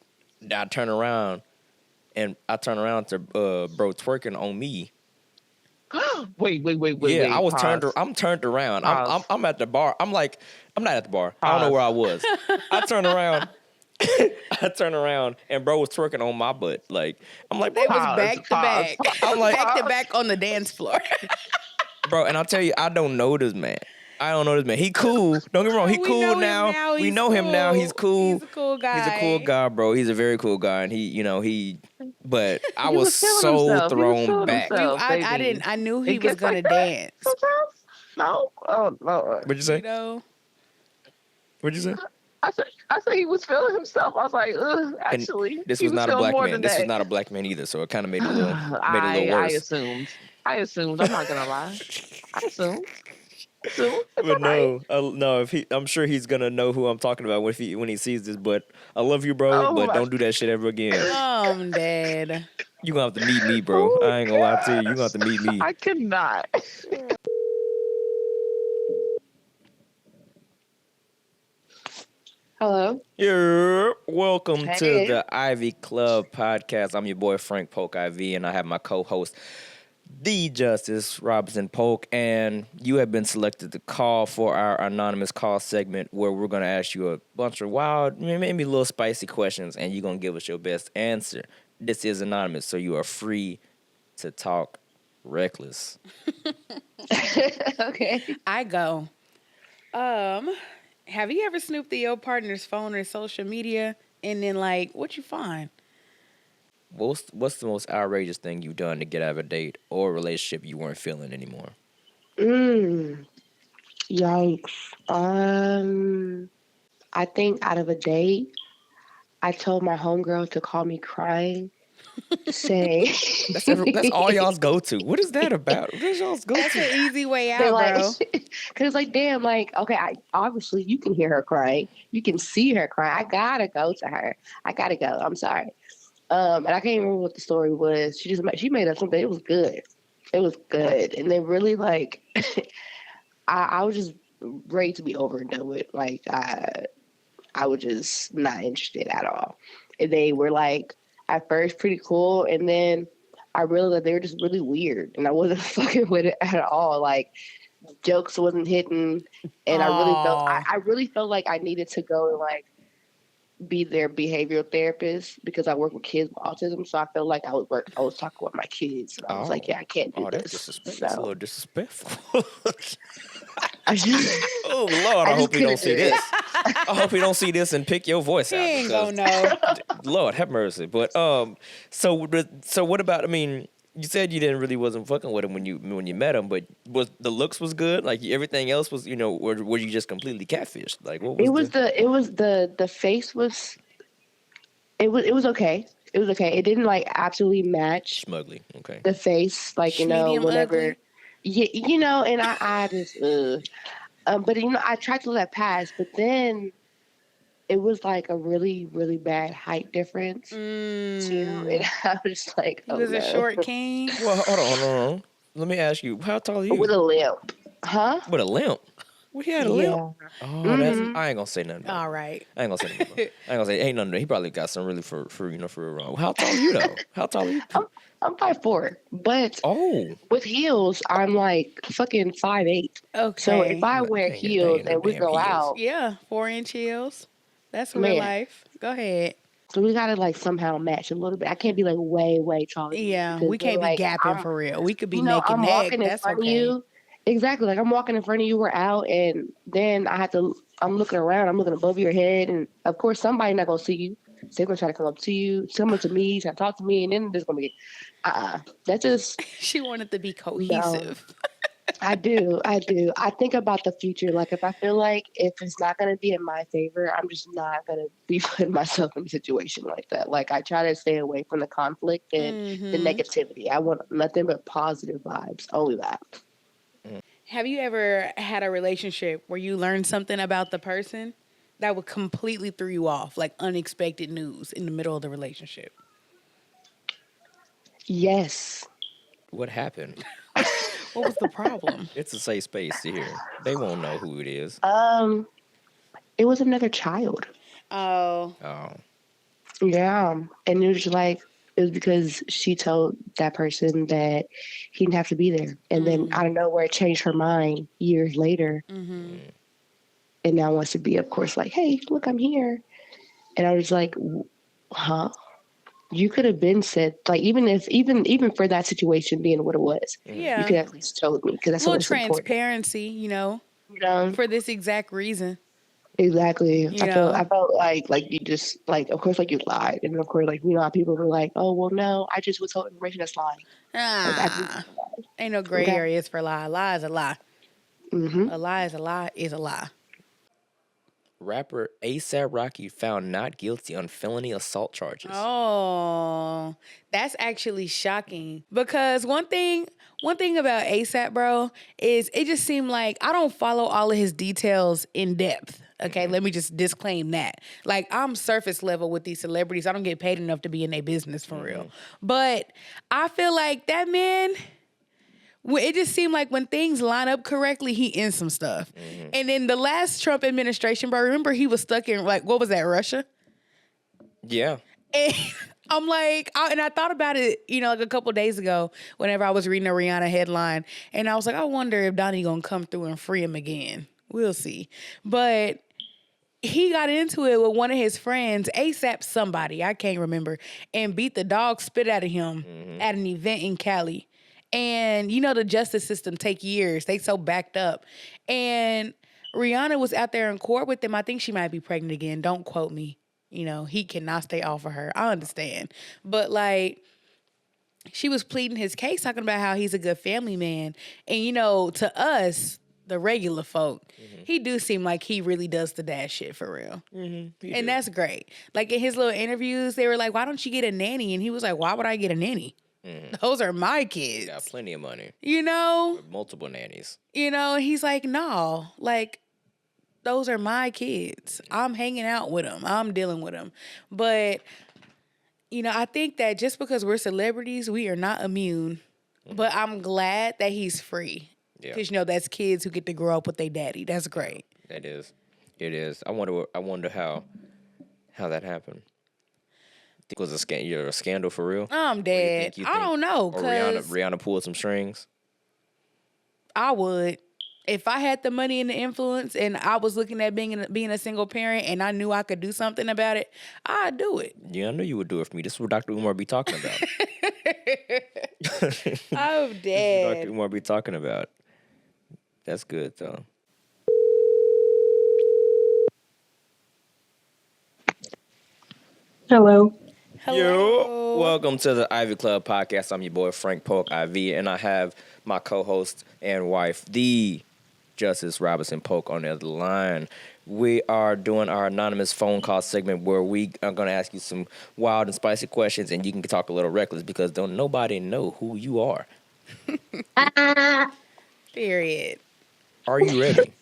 I turn around to bro twerking on me. Wait. Yeah, I was Pause. I'm turned around. Pause. I'm at the bar. I'm not at the bar. I don't know Pause. where I was. I turn around. I turn around and bro was twerking on my butt. Like I'm like, bro, They was Pause. back to Pause. back, I'm like, back to back on the dance floor. bro, and I'll tell you, I don't know this man. I don't know this man. He cool. Don't get me wrong. He We cool know him now. now. We He's know him now. He's cool. cool. He's a cool guy. He's a cool guy, bro. He's a very cool guy, and but I He was was feeling so himself. He was thrown feeling back. himself, I baby. didn't. I knew he It was gets gonna like that dance. sometimes. No. Oh Lord. What'd you You say? know. What'd you say? I said he was feeling himself. I was like, ugh, And actually, this he was was not a feeling black more man. than This was that. not a black man either. So it kind of made it a little I worse. assumed. I'm not gonna lie. I assumed. So it's all But right. no. I'm sure he's gonna know who I'm talking about when he sees this. But I love you, bro. Oh But my. don't do that shit ever again. Dad. You gonna have to meet me, bro. Oh I ain't gonna lie to you. You gonna have gosh. to meet me. I cannot. Hello. Yeah, welcome to Hey. the Ivy Club podcast. I'm your boy Frank Polk IV, and I have my co-host, the Justice Robinson Polk, and you have been selected to call for our anonymous call segment, where we're gonna ask you a bunch of wild, maybe a little spicy questions, and you're gonna give us your best answer. This is anonymous, so you are free to talk reckless. Okay. I go. Have you ever snooped through your partner's phone or social media and then like, what you find? What's the most outrageous thing you've done to get out of a date or a relationship you weren't feeling anymore? Yikes. I think out of a date, I told my homegirl to call me crying, saying That's all y'all's go to. What is that about? What is y'all's go That's to? an easy way they're out, like, bro. because like, damn, like, okay, obviously you can hear her crying, you can see her crying. I gotta go to her. I gotta go. I'm sorry. And I can't remember what the story was. She made up something. It was good. It was good, and they really like. I was just ready to be over and done with. Like I was just not interested at all. And they were like at first pretty cool, and then I realized that they were just really weird, and I wasn't fucking with it at all. Like jokes wasn't hitting, and Aw. I really felt like I needed to go and like be their behavioral therapist because I work with kids with autism. So I felt like I was talking with my kids, and I was like, yeah, I can't do That's this. disrespectful. That's a So little disrespectful. I just, Oh Lord, I I just hope he don't couldn't see do it. this. I hope he don't see this and pick your voice He out. ain't Because gonna know. Lord have mercy. But so what about? I mean, you said you didn't really wasn't fucking with him when you met him, but was the looks was good? Like everything else was, or were you just completely catfished? Like what was The face was it was okay. It was okay. It didn't like absolutely match smugly? Okay. the face, like Medium whenever. ugly. Yeah, and I just but I tried to let that pass, but then it was like a really, really bad height difference too. And I was just like, He oh was no. a short king. Well, hold on. Let me ask you, how tall are you? With a limp. Huh? With a limp. He had a Yeah. limp. Oh, that's. Mhm. I ain't gonna say nothing. About All it. right. I ain't gonna say nothing. About it. I ain't gonna say ain't nothing. He probably got some really for wrong. How tall are you though? How tall are you? I'm 5'4", but Oh, with heels, I'm like fucking 5'8". So if Okay. I no, wear they heels ain't no and we damn go heels. out, Yeah, 4-inch heels. That's real man, life. Go ahead. so we gotta like somehow match a little bit. I can't be like way taller than you Yeah, because we then can't be like gapping for real. We could be you know, neck and I'm neck. walking in That's front of okay. you. Exactly. Like I'm walking in front of you, we're out, and then I'm looking around, I'm looking above your head, and of course somebody not gonna see you. So they're gonna try to come up to you, someone to me, try to talk to me, and then there's gonna be that just She wanted to be no. cohesive. I do. I think about the future. Like if I feel like if it's not gonna be in my favor, I'm just not gonna be putting myself in a situation like that. Like I try to stay away from the conflict and the Hmm. negativity. I want nothing but positive vibes. Only that. Have you ever had a relationship where you learned something about the person that would completely throw you off, like unexpected news in the middle of the relationship? Yes. What happened? What was the problem? It's a safe space to hear. They won't know who it is. It was another child. Oh, Oh, Yeah. And it was because she told that person that he didn't have to be there. And then I don't know where it changed her mind years later. mm-hmm. And now wants to be, of course, like, hey, look, I'm here. And I was like, huh? You could have been said, like, even for that situation being what it was, you Yeah. could at least told me because A that's little what's important. transparency, You know, for this exact reason, exactly. you know. I felt like you just like, of course, like you lied, and of course, like you know how people were like, oh well, no, I just was told information that's lying. Like I didn't Ah, lie. ain't no gray Okay. areas for lie. Lie is a lie. Mm-hmm. A lie is a lie is a lie. rapper ASAP Rocky found not guilty on felony assault charges. Oh, that's actually shocking because one thing about ASAP, bro, is it just seemed like I don't follow all of his details in depth. Okay, let me just disclaim that. Like I'm surface level with these celebrities. I don't get paid enough to be in their business for real. But I feel like that man, it just seemed like when things line up correctly, he ends some stuff. And in the last Trump administration, bro, remember he was stuck in like what was that, Russia? Yeah. And I'm like, and I thought about it, like a couple days ago, whenever I was reading a Rihanna headline, and I was like, I wonder if Donnie gonna come through and free him again. We'll see. But he got into it with one of his friends, ASAP somebody, I can't remember, and beat the dog spit out of him at an event in Cali. And the justice system take years. They so backed up. And Rihanna was out there in court with him. I think she might be pregnant again. Don't quote me. He cannot stay off of her. I understand. But like, she was pleading his case, talking about how he's a good family man. And to us, the regular folk, he do seem like he really does the dad shit for real. And that's great. Like in his little interviews, they were like, why don't you get a nanny? And he was like, why would I get a nanny? Those are my kids. Got plenty of money. Multiple nannies. He's like, no, like, those are my kids. I'm hanging out with them. I'm dealing with them. But, I think that just because we're celebrities, we are not immune. But I'm glad that he's free. Yeah. Because, that's kids who get to grow up with their daddy. That's great. That is. It is. I wonder how that happened. Think it was a scandal for real? I'm dead. I don't know. Or Cause Rihanna pulled some strings? I would. If I had the money and the influence and I was looking at being a single parent and I knew I could do something about it, I'd do it. Yeah, I knew you would do it for me. This is what Dr. Umar be talking about. I'm This is dead. what Dr. Umar be talking about. That's good, though. Hello. Yo, welcome to the Ivy Club podcast. I'm your boy Frank Polk IV, and I have my co-host and wife, the Justice Robinson Polk, on the other line. We are doing our anonymous phone call segment where we are going to ask you some wild and spicy questions, and you can talk a little reckless because don't nobody know who you are. Period. Are you ready?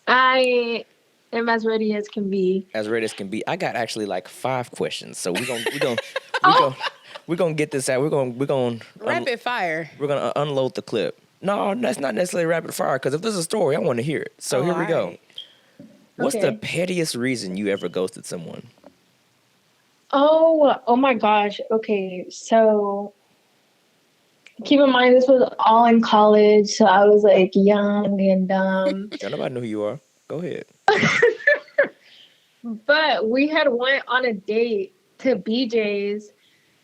I am as ready as can be. As ready as can be. I got actually like 5 questions, so we're gonna get this out. We're gonna Rapid fire. We're gonna unload the clip. No, that's not necessarily rapid fire. Because if there's a story, I want to hear it. So here we go. Alright. What's the Okay. pettiest reason you ever ghosted someone? Oh my gosh. Okay, so keep in mind this was all in college, so I was like young and dumb. Don't nobody know who you are. Go ahead. But we had went on a date to BJ's,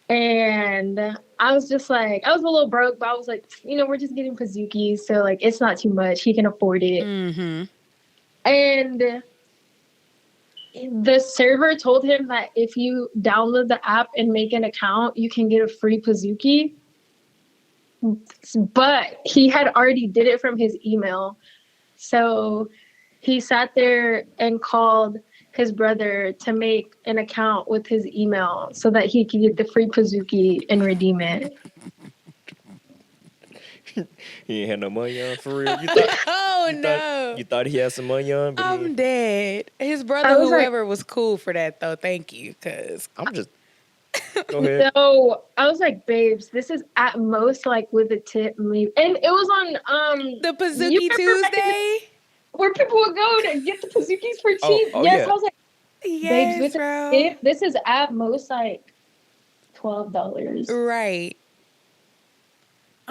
and I was just like, I was a little broke, but I was like, we're just getting Pazookies, so like it's not too much. He can afford it. Mm-hmm. And the server told him that if you download the app and make an account, you can get a free Pazookie. But he had already did it from his email. So he sat there and called his brother to make an account with his email so that he could get the free Pazookie and redeem it. He ain't had no money on for real. You thought, Oh you no. thought, you thought he had some money on, but I'm dead. His brother, I was like- whoever, was cool for that though. Thank you, cause I'm just. Go ahead. So I was like, babes, this is at most like with a tip, maybe. And it was on the you Pazookie remember back in the- Tuesday. where people would go to get the Pazookies for cheap. Oh, Yes, yeah. I was like, Yes, babes, with bro. a tip, this is at most like $12. Right.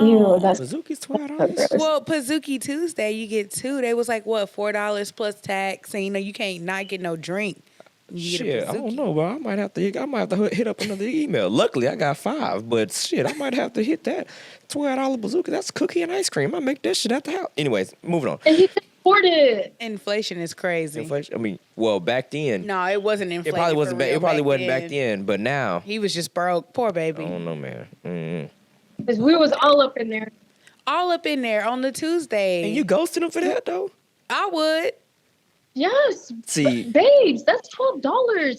Ew, that's Bazooki's so $12. gross. Well, Pazookie Tuesday, you get two. They was like what, $4 plus tax, and you can't not get no drink. You get Shit, a I don't Pazookie. know, but I might have to hit up another email. Luckily, I got 5, but shit, I might have to hit that $12 bazooka. That's cookie and ice cream. I make that shit at the house. Anyways, moving on. And he can afford it. Inflation is crazy. Inflation. I mean, well, back then, No, it wasn't it inflation. probably wasn't. for real It probably wasn't back then, but now, He was just broke. Poor I baby. don't know, man. Mm-hmm. Because we was all up in there. All up in there on the Tuesday. And you ghosted him for that though? I would. Yes. See, Babes, that's $12.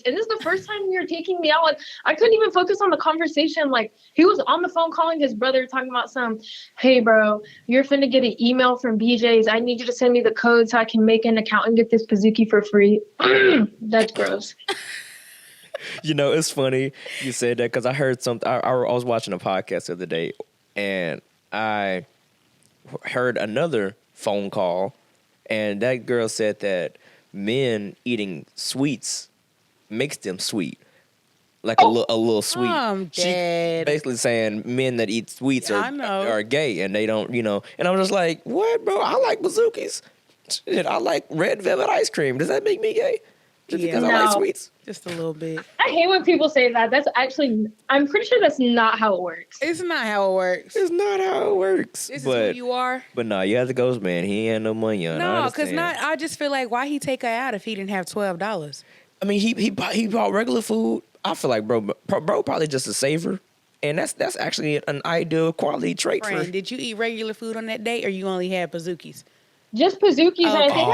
And this is the first time you're taking me out. Like, I couldn't even focus on the conversation. Like, he was on the phone calling his brother, talking about hey, bro, you're finna get an email from BJ's. I need you to send me the code so I can make an account and get this Pazookie for free. That's gross. it's funny you said that because I heard something. I was watching a podcast the other day, and I heard another phone call, and that girl said that men eating sweets makes them sweet, like a little sweet. I'm She dead. basically saying men that eat sweets I know. are gay, and they don't, And I'm just like, what, bro? I like bazookies. Shit, I like red velvet ice cream. Does that make me gay? Just Yeah. because I like No. sweets? Just a little bit. I hate when people say that. That's actually, I'm pretty sure that's not how it works. It's not how it works. It's not how it works. This is but who you are. but no, you have to ghost man. He ain't no money on. No, because I just feel like why he take her out if he didn't have $12? I mean, he bought regular food. I feel like bro probably just a saver, and that's actually an ideal quality trait Friend, for. did you eat regular food on that date, or you only had Pazookies? Just Pazookies. And I think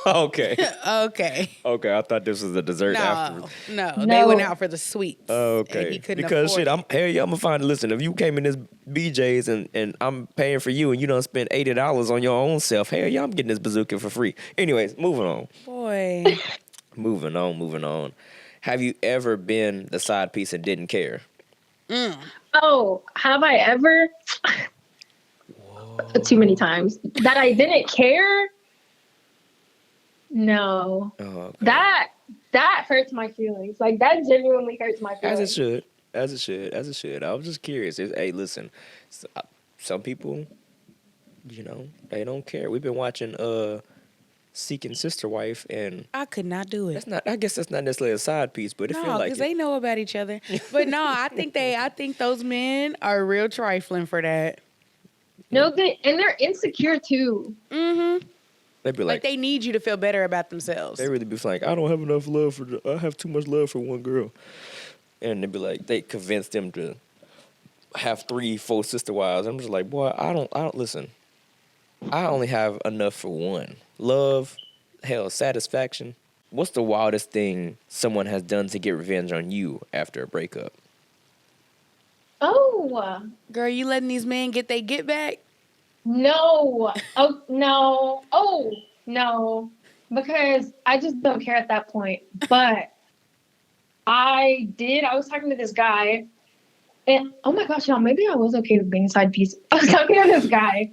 Oh, okay, Okay. okay. I thought this was a dessert No, afterwards. no, they No. went out for the sweets. Oh, and okay. he couldn't Because afford shit, it. I'm gonna find. Listen, if you came in this BJ's and I'm paying for you and you don't spend $80 on your own self, hell yeah, I'm getting this bazooka for free. Anyways, moving on. Boy. Moving on. Have you ever been the side piece and didn't care? Oh, have I ever? Too many times. That I didn't care? No. Oh, okay. That hurts my feelings. Like, that genuinely hurts my feelings. As it should. I was just curious. Hey, listen, some people, they don't care. We've been watching Seeking Sister Wife, and I could not do it. I guess that's not necessarily a side piece, but it No, feels like because it. they know about each other. But no, I think those men are real trifling for that. No, and they're insecure too. Mm-hmm. They'd be Like like, they need you to feel better about themselves. they really be like, I don't have enough love I have too much love for one girl. And they'd be like, they convince them to have 3, 4 sister wives. I'm just like, boy, I don't listen. I only have enough for one. Love, hell, satisfaction. What's the wildest thing someone has done to get revenge on you after a breakup? Oh, Girl, you letting these men get they get back? no. Oh, no. Oh, no. Because I just don't care at that point. But I was talking to this guy, and oh my gosh, y'all, maybe I was okay with being side piece. I was talking to this guy,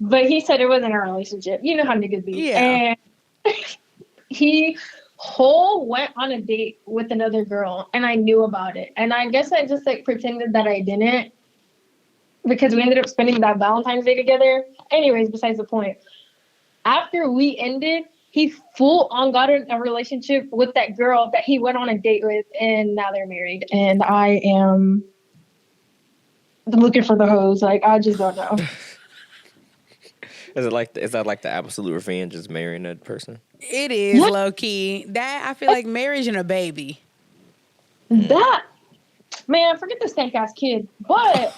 But he said it wasn't a relationship. You know how niggas be. Yeah. And he whole went on a date with another girl, and I knew about it. And I guess I just like pretended that I didn't, because we ended up spending that Valentine's Day together. Anyways, besides the point. After we ended, he full on got in a relationship with that girl that he went on a date with, and now they're married. And I am looking for the hose. Like, I just don't know. Is that like the absolute revenge, is marrying that person? It is Yeah. low key. That I feel like marriage and a baby. That, man, forget the stank ass kid. But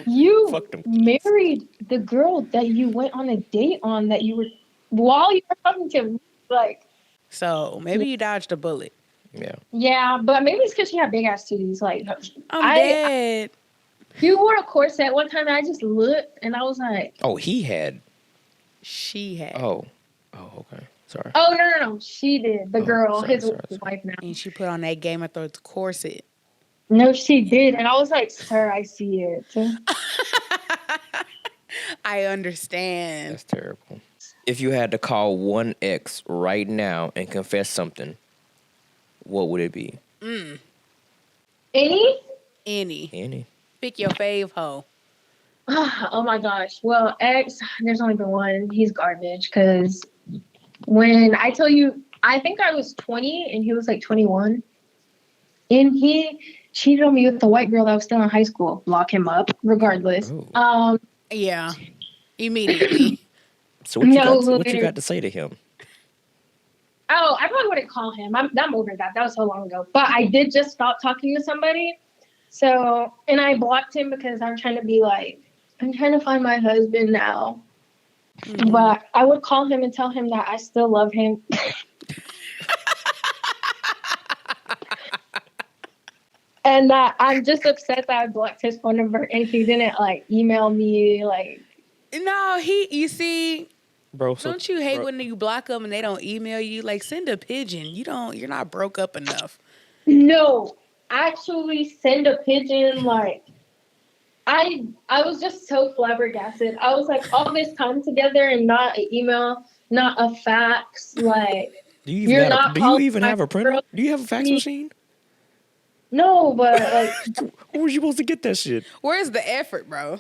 you Fuck them kids. married the girl that you went on a date on, that you were, while you were talking to him. Like, So maybe you dodged a bullet. Yeah. yeah, but maybe it's because she had big ass titties. Like, I'm dead. he wore a corset one time, and I just looked, and I was like, Oh, he had. She had. Oh. Oh, okay. Sorry. oh, no. She did. The girl, sorry, his sorry. wife now. And she put on that Game of Thrones corset. No, she did. And I was like, sir, I see it. I understand. That's terrible. If you had to call one ex right now and confess something, what would it be? Any? Any? Pick your fave hoe. Oh my gosh. Well, ex, there's only been one. He's garbage. Because when I tell you, I think I was 20 and he was like 21. And he cheated on me with the white girl that was still in high school. Lock him up, regardless. Oh. Yeah. Immediately. So what No, what you later. got to say to him? Oh, I probably wouldn't call him. I'm over that. That was so long ago. But I did just stop talking to somebody. So, and I blocked him because I'm trying to be like, I'm trying to find my husband now. Mhm. But I would call him and tell him that I still love him. And that I'm just upset that I blocked his phone number and he didn't like email me. Like, No, you see, Bro, don't you hate when you block them and they don't email you? Like, send a pigeon. You're not broke up enough. no, actually send a pigeon. Like, I was just so flabbergasted. I was like, all this time together and not an email, not a fax. Like, do you you're even, not do you calling even my have a printer? girl. Do you have a fax machine? No, but like, Where was you supposed to get that shit? Where's the effort, bro?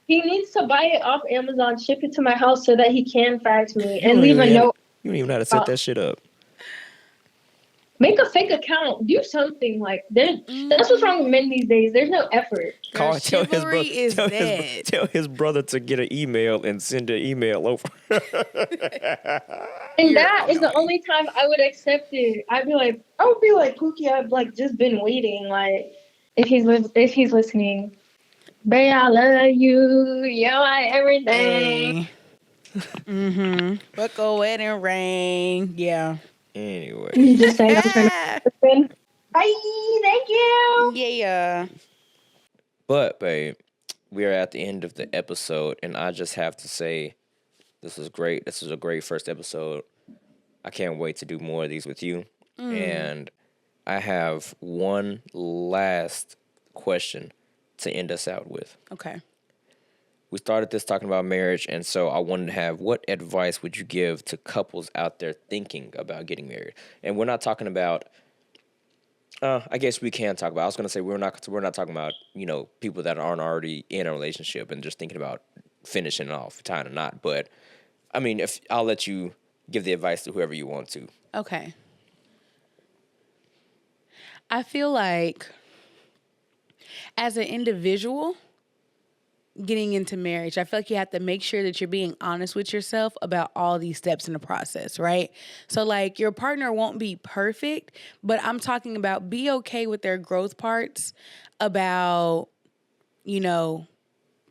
he needs to buy it off Amazon, ship it to my house so that he can fax me and don't leave a even note. You don't even know how to set that shit up. Make a fake account. Do something. Like, that's what's wrong with men these days. There's no effort. Girl, chivalry is dead. Tell his brother to get an email and send an email over. And that is the only time I would accept it. I would be like, Pookie, I've like just been waiting. Like, if he's listening, babe, I love you. You're my everything. Book a wedding ring. Yeah. Anyway. You just say I'm trying to listen. Bye. Thank you. Yeah. But, babe, we are at the end of the episode, and I just have to say, this was great. This was a great first episode. I can't wait to do more of these with you. And I have one last question to end us out with. Okay. We started this talking about marriage, and so I wanted to have, what advice would you give to couples out there thinking about getting married? And we're not talking about, I guess we can talk about, I was going to say we're not talking about, people that aren't already in a relationship and just thinking about finishing it off, tying a knot. But, I mean, if I'll let you give the advice to whoever you want to. Okay. I feel like as an individual getting into marriage, I feel like you have to make sure that you're being honest with yourself about all these steps in the process, right? So like your partner won't be perfect, but I'm talking about be okay with their growth parts, about,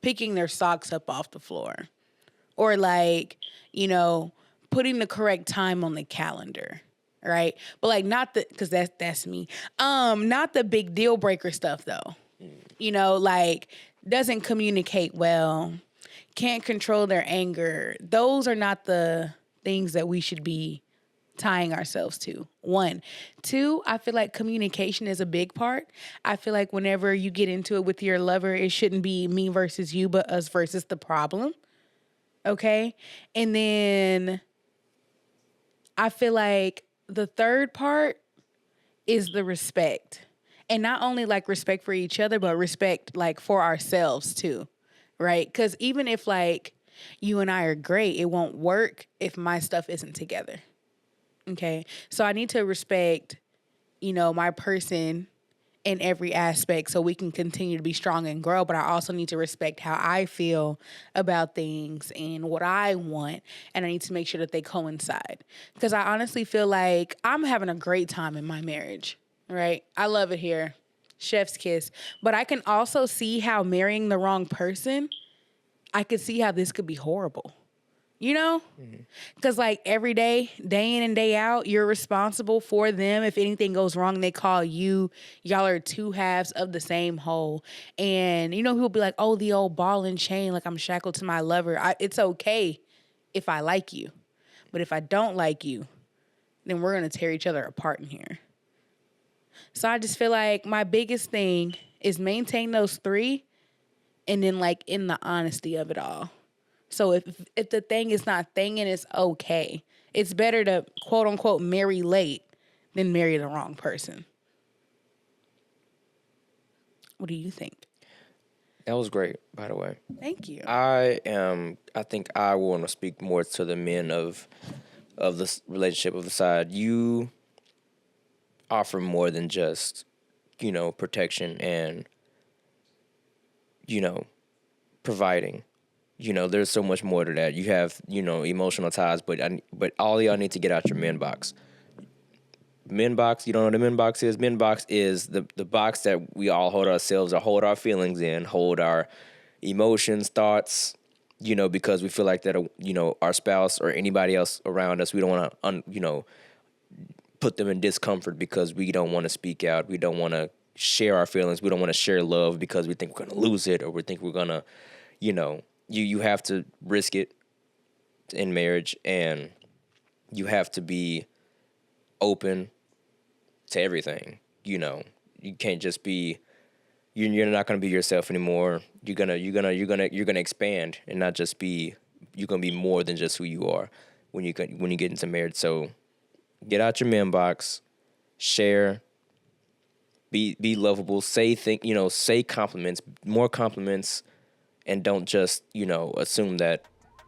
picking their socks up off the floor, or like, putting the correct time on the calendar. Right. But like because that's me. Not the big deal breaker stuff though. Like doesn't communicate well, can't control their anger. Those are not the things that we should be tying ourselves to. 1. 2, I feel like communication is a big part. I feel like whenever you get into it with your lover, it shouldn't be me versus you, but us versus the problem. Okay? And then I feel like the third part is the respect. And not only like respect for each other, but respect like for ourselves too. Right? Because even if like you and I are great, it won't work if my stuff isn't together. Okay? So I need to respect, my person in every aspect so we can continue to be strong and grow. But I also need to respect how I feel about things and what I want. And I need to make sure that they coincide. Because I honestly feel like I'm having a great time in my marriage, right? I love it here. Chef's kiss. But I can also see how marrying the wrong person, I could see how this could be horrible. Because like every day, day in and day out, you're responsible for them. If anything goes wrong, they call you. Y'all are two halves of the same whole. And people be like, oh, the old ball and chain, like I'm shackled to my lover. It's okay if I like you. But if I don't like you, then we're going to tear each other apart in here. So I just feel like my biggest thing is maintain those three and then like in the honesty of it all. So if the thing is not thinging, it's okay. It's better to, quote unquote, marry late than marry the wrong person. What do you think? That was great, by the way. Thank you. I think I want to speak more to the men of this relationship of the side. You offer more than just, protection and, providing. There's so much more to that. You have, emotional ties, but all y'all need to get out your men box. Men box, you don't know what a men box is? Men box is the box that we all hold ourselves or hold our feelings in, hold our emotions, thoughts, because we feel like that, our spouse or anybody else around us, we don't want to, put them in discomfort because we don't want to speak out. We don't want to share our feelings. We don't want to share love because we think we're going to lose it or we think we're going to, you have to risk it in marriage and you have to be open to everything. You can't just be, you're not going to be yourself anymore. You're going to expand and not just be, you're going to be more than just who you are when you get into marriage. So get out your man box, share, be lovable, say compliments, more compliments, and don't just, assume that,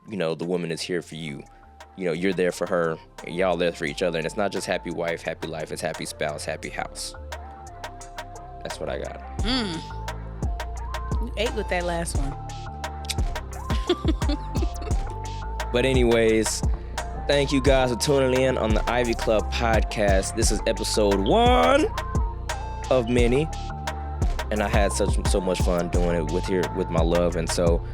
the woman is here for you. You're there for her, and y'all there for each other. And it's not just happy wife, happy life, it's happy spouse, happy house. That's what I got. You ate with that last one. But anyways, thank you guys for tuning in on the Ivy Club podcast. This is episode 1 of many. And I had so much fun doing it with my love. And so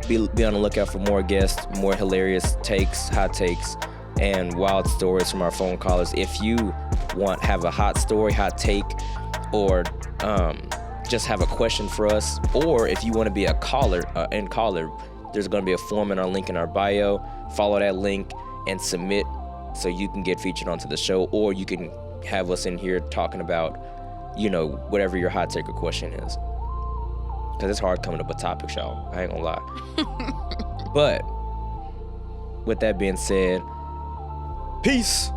be on the lookout for more guests, more hilarious takes, hot takes, and wild stories from our phone callers. If you have a hot story, hot take, or just have a question for us, or if you want to be a caller, there's going to be a form in our link in our bio. Follow that link and submit so you can get featured onto the show, or you can have us in here talking about, whatever your hot take or question is. Because it's hard coming up with topics, y'all. I ain't gonna lie. But with that being said, peace.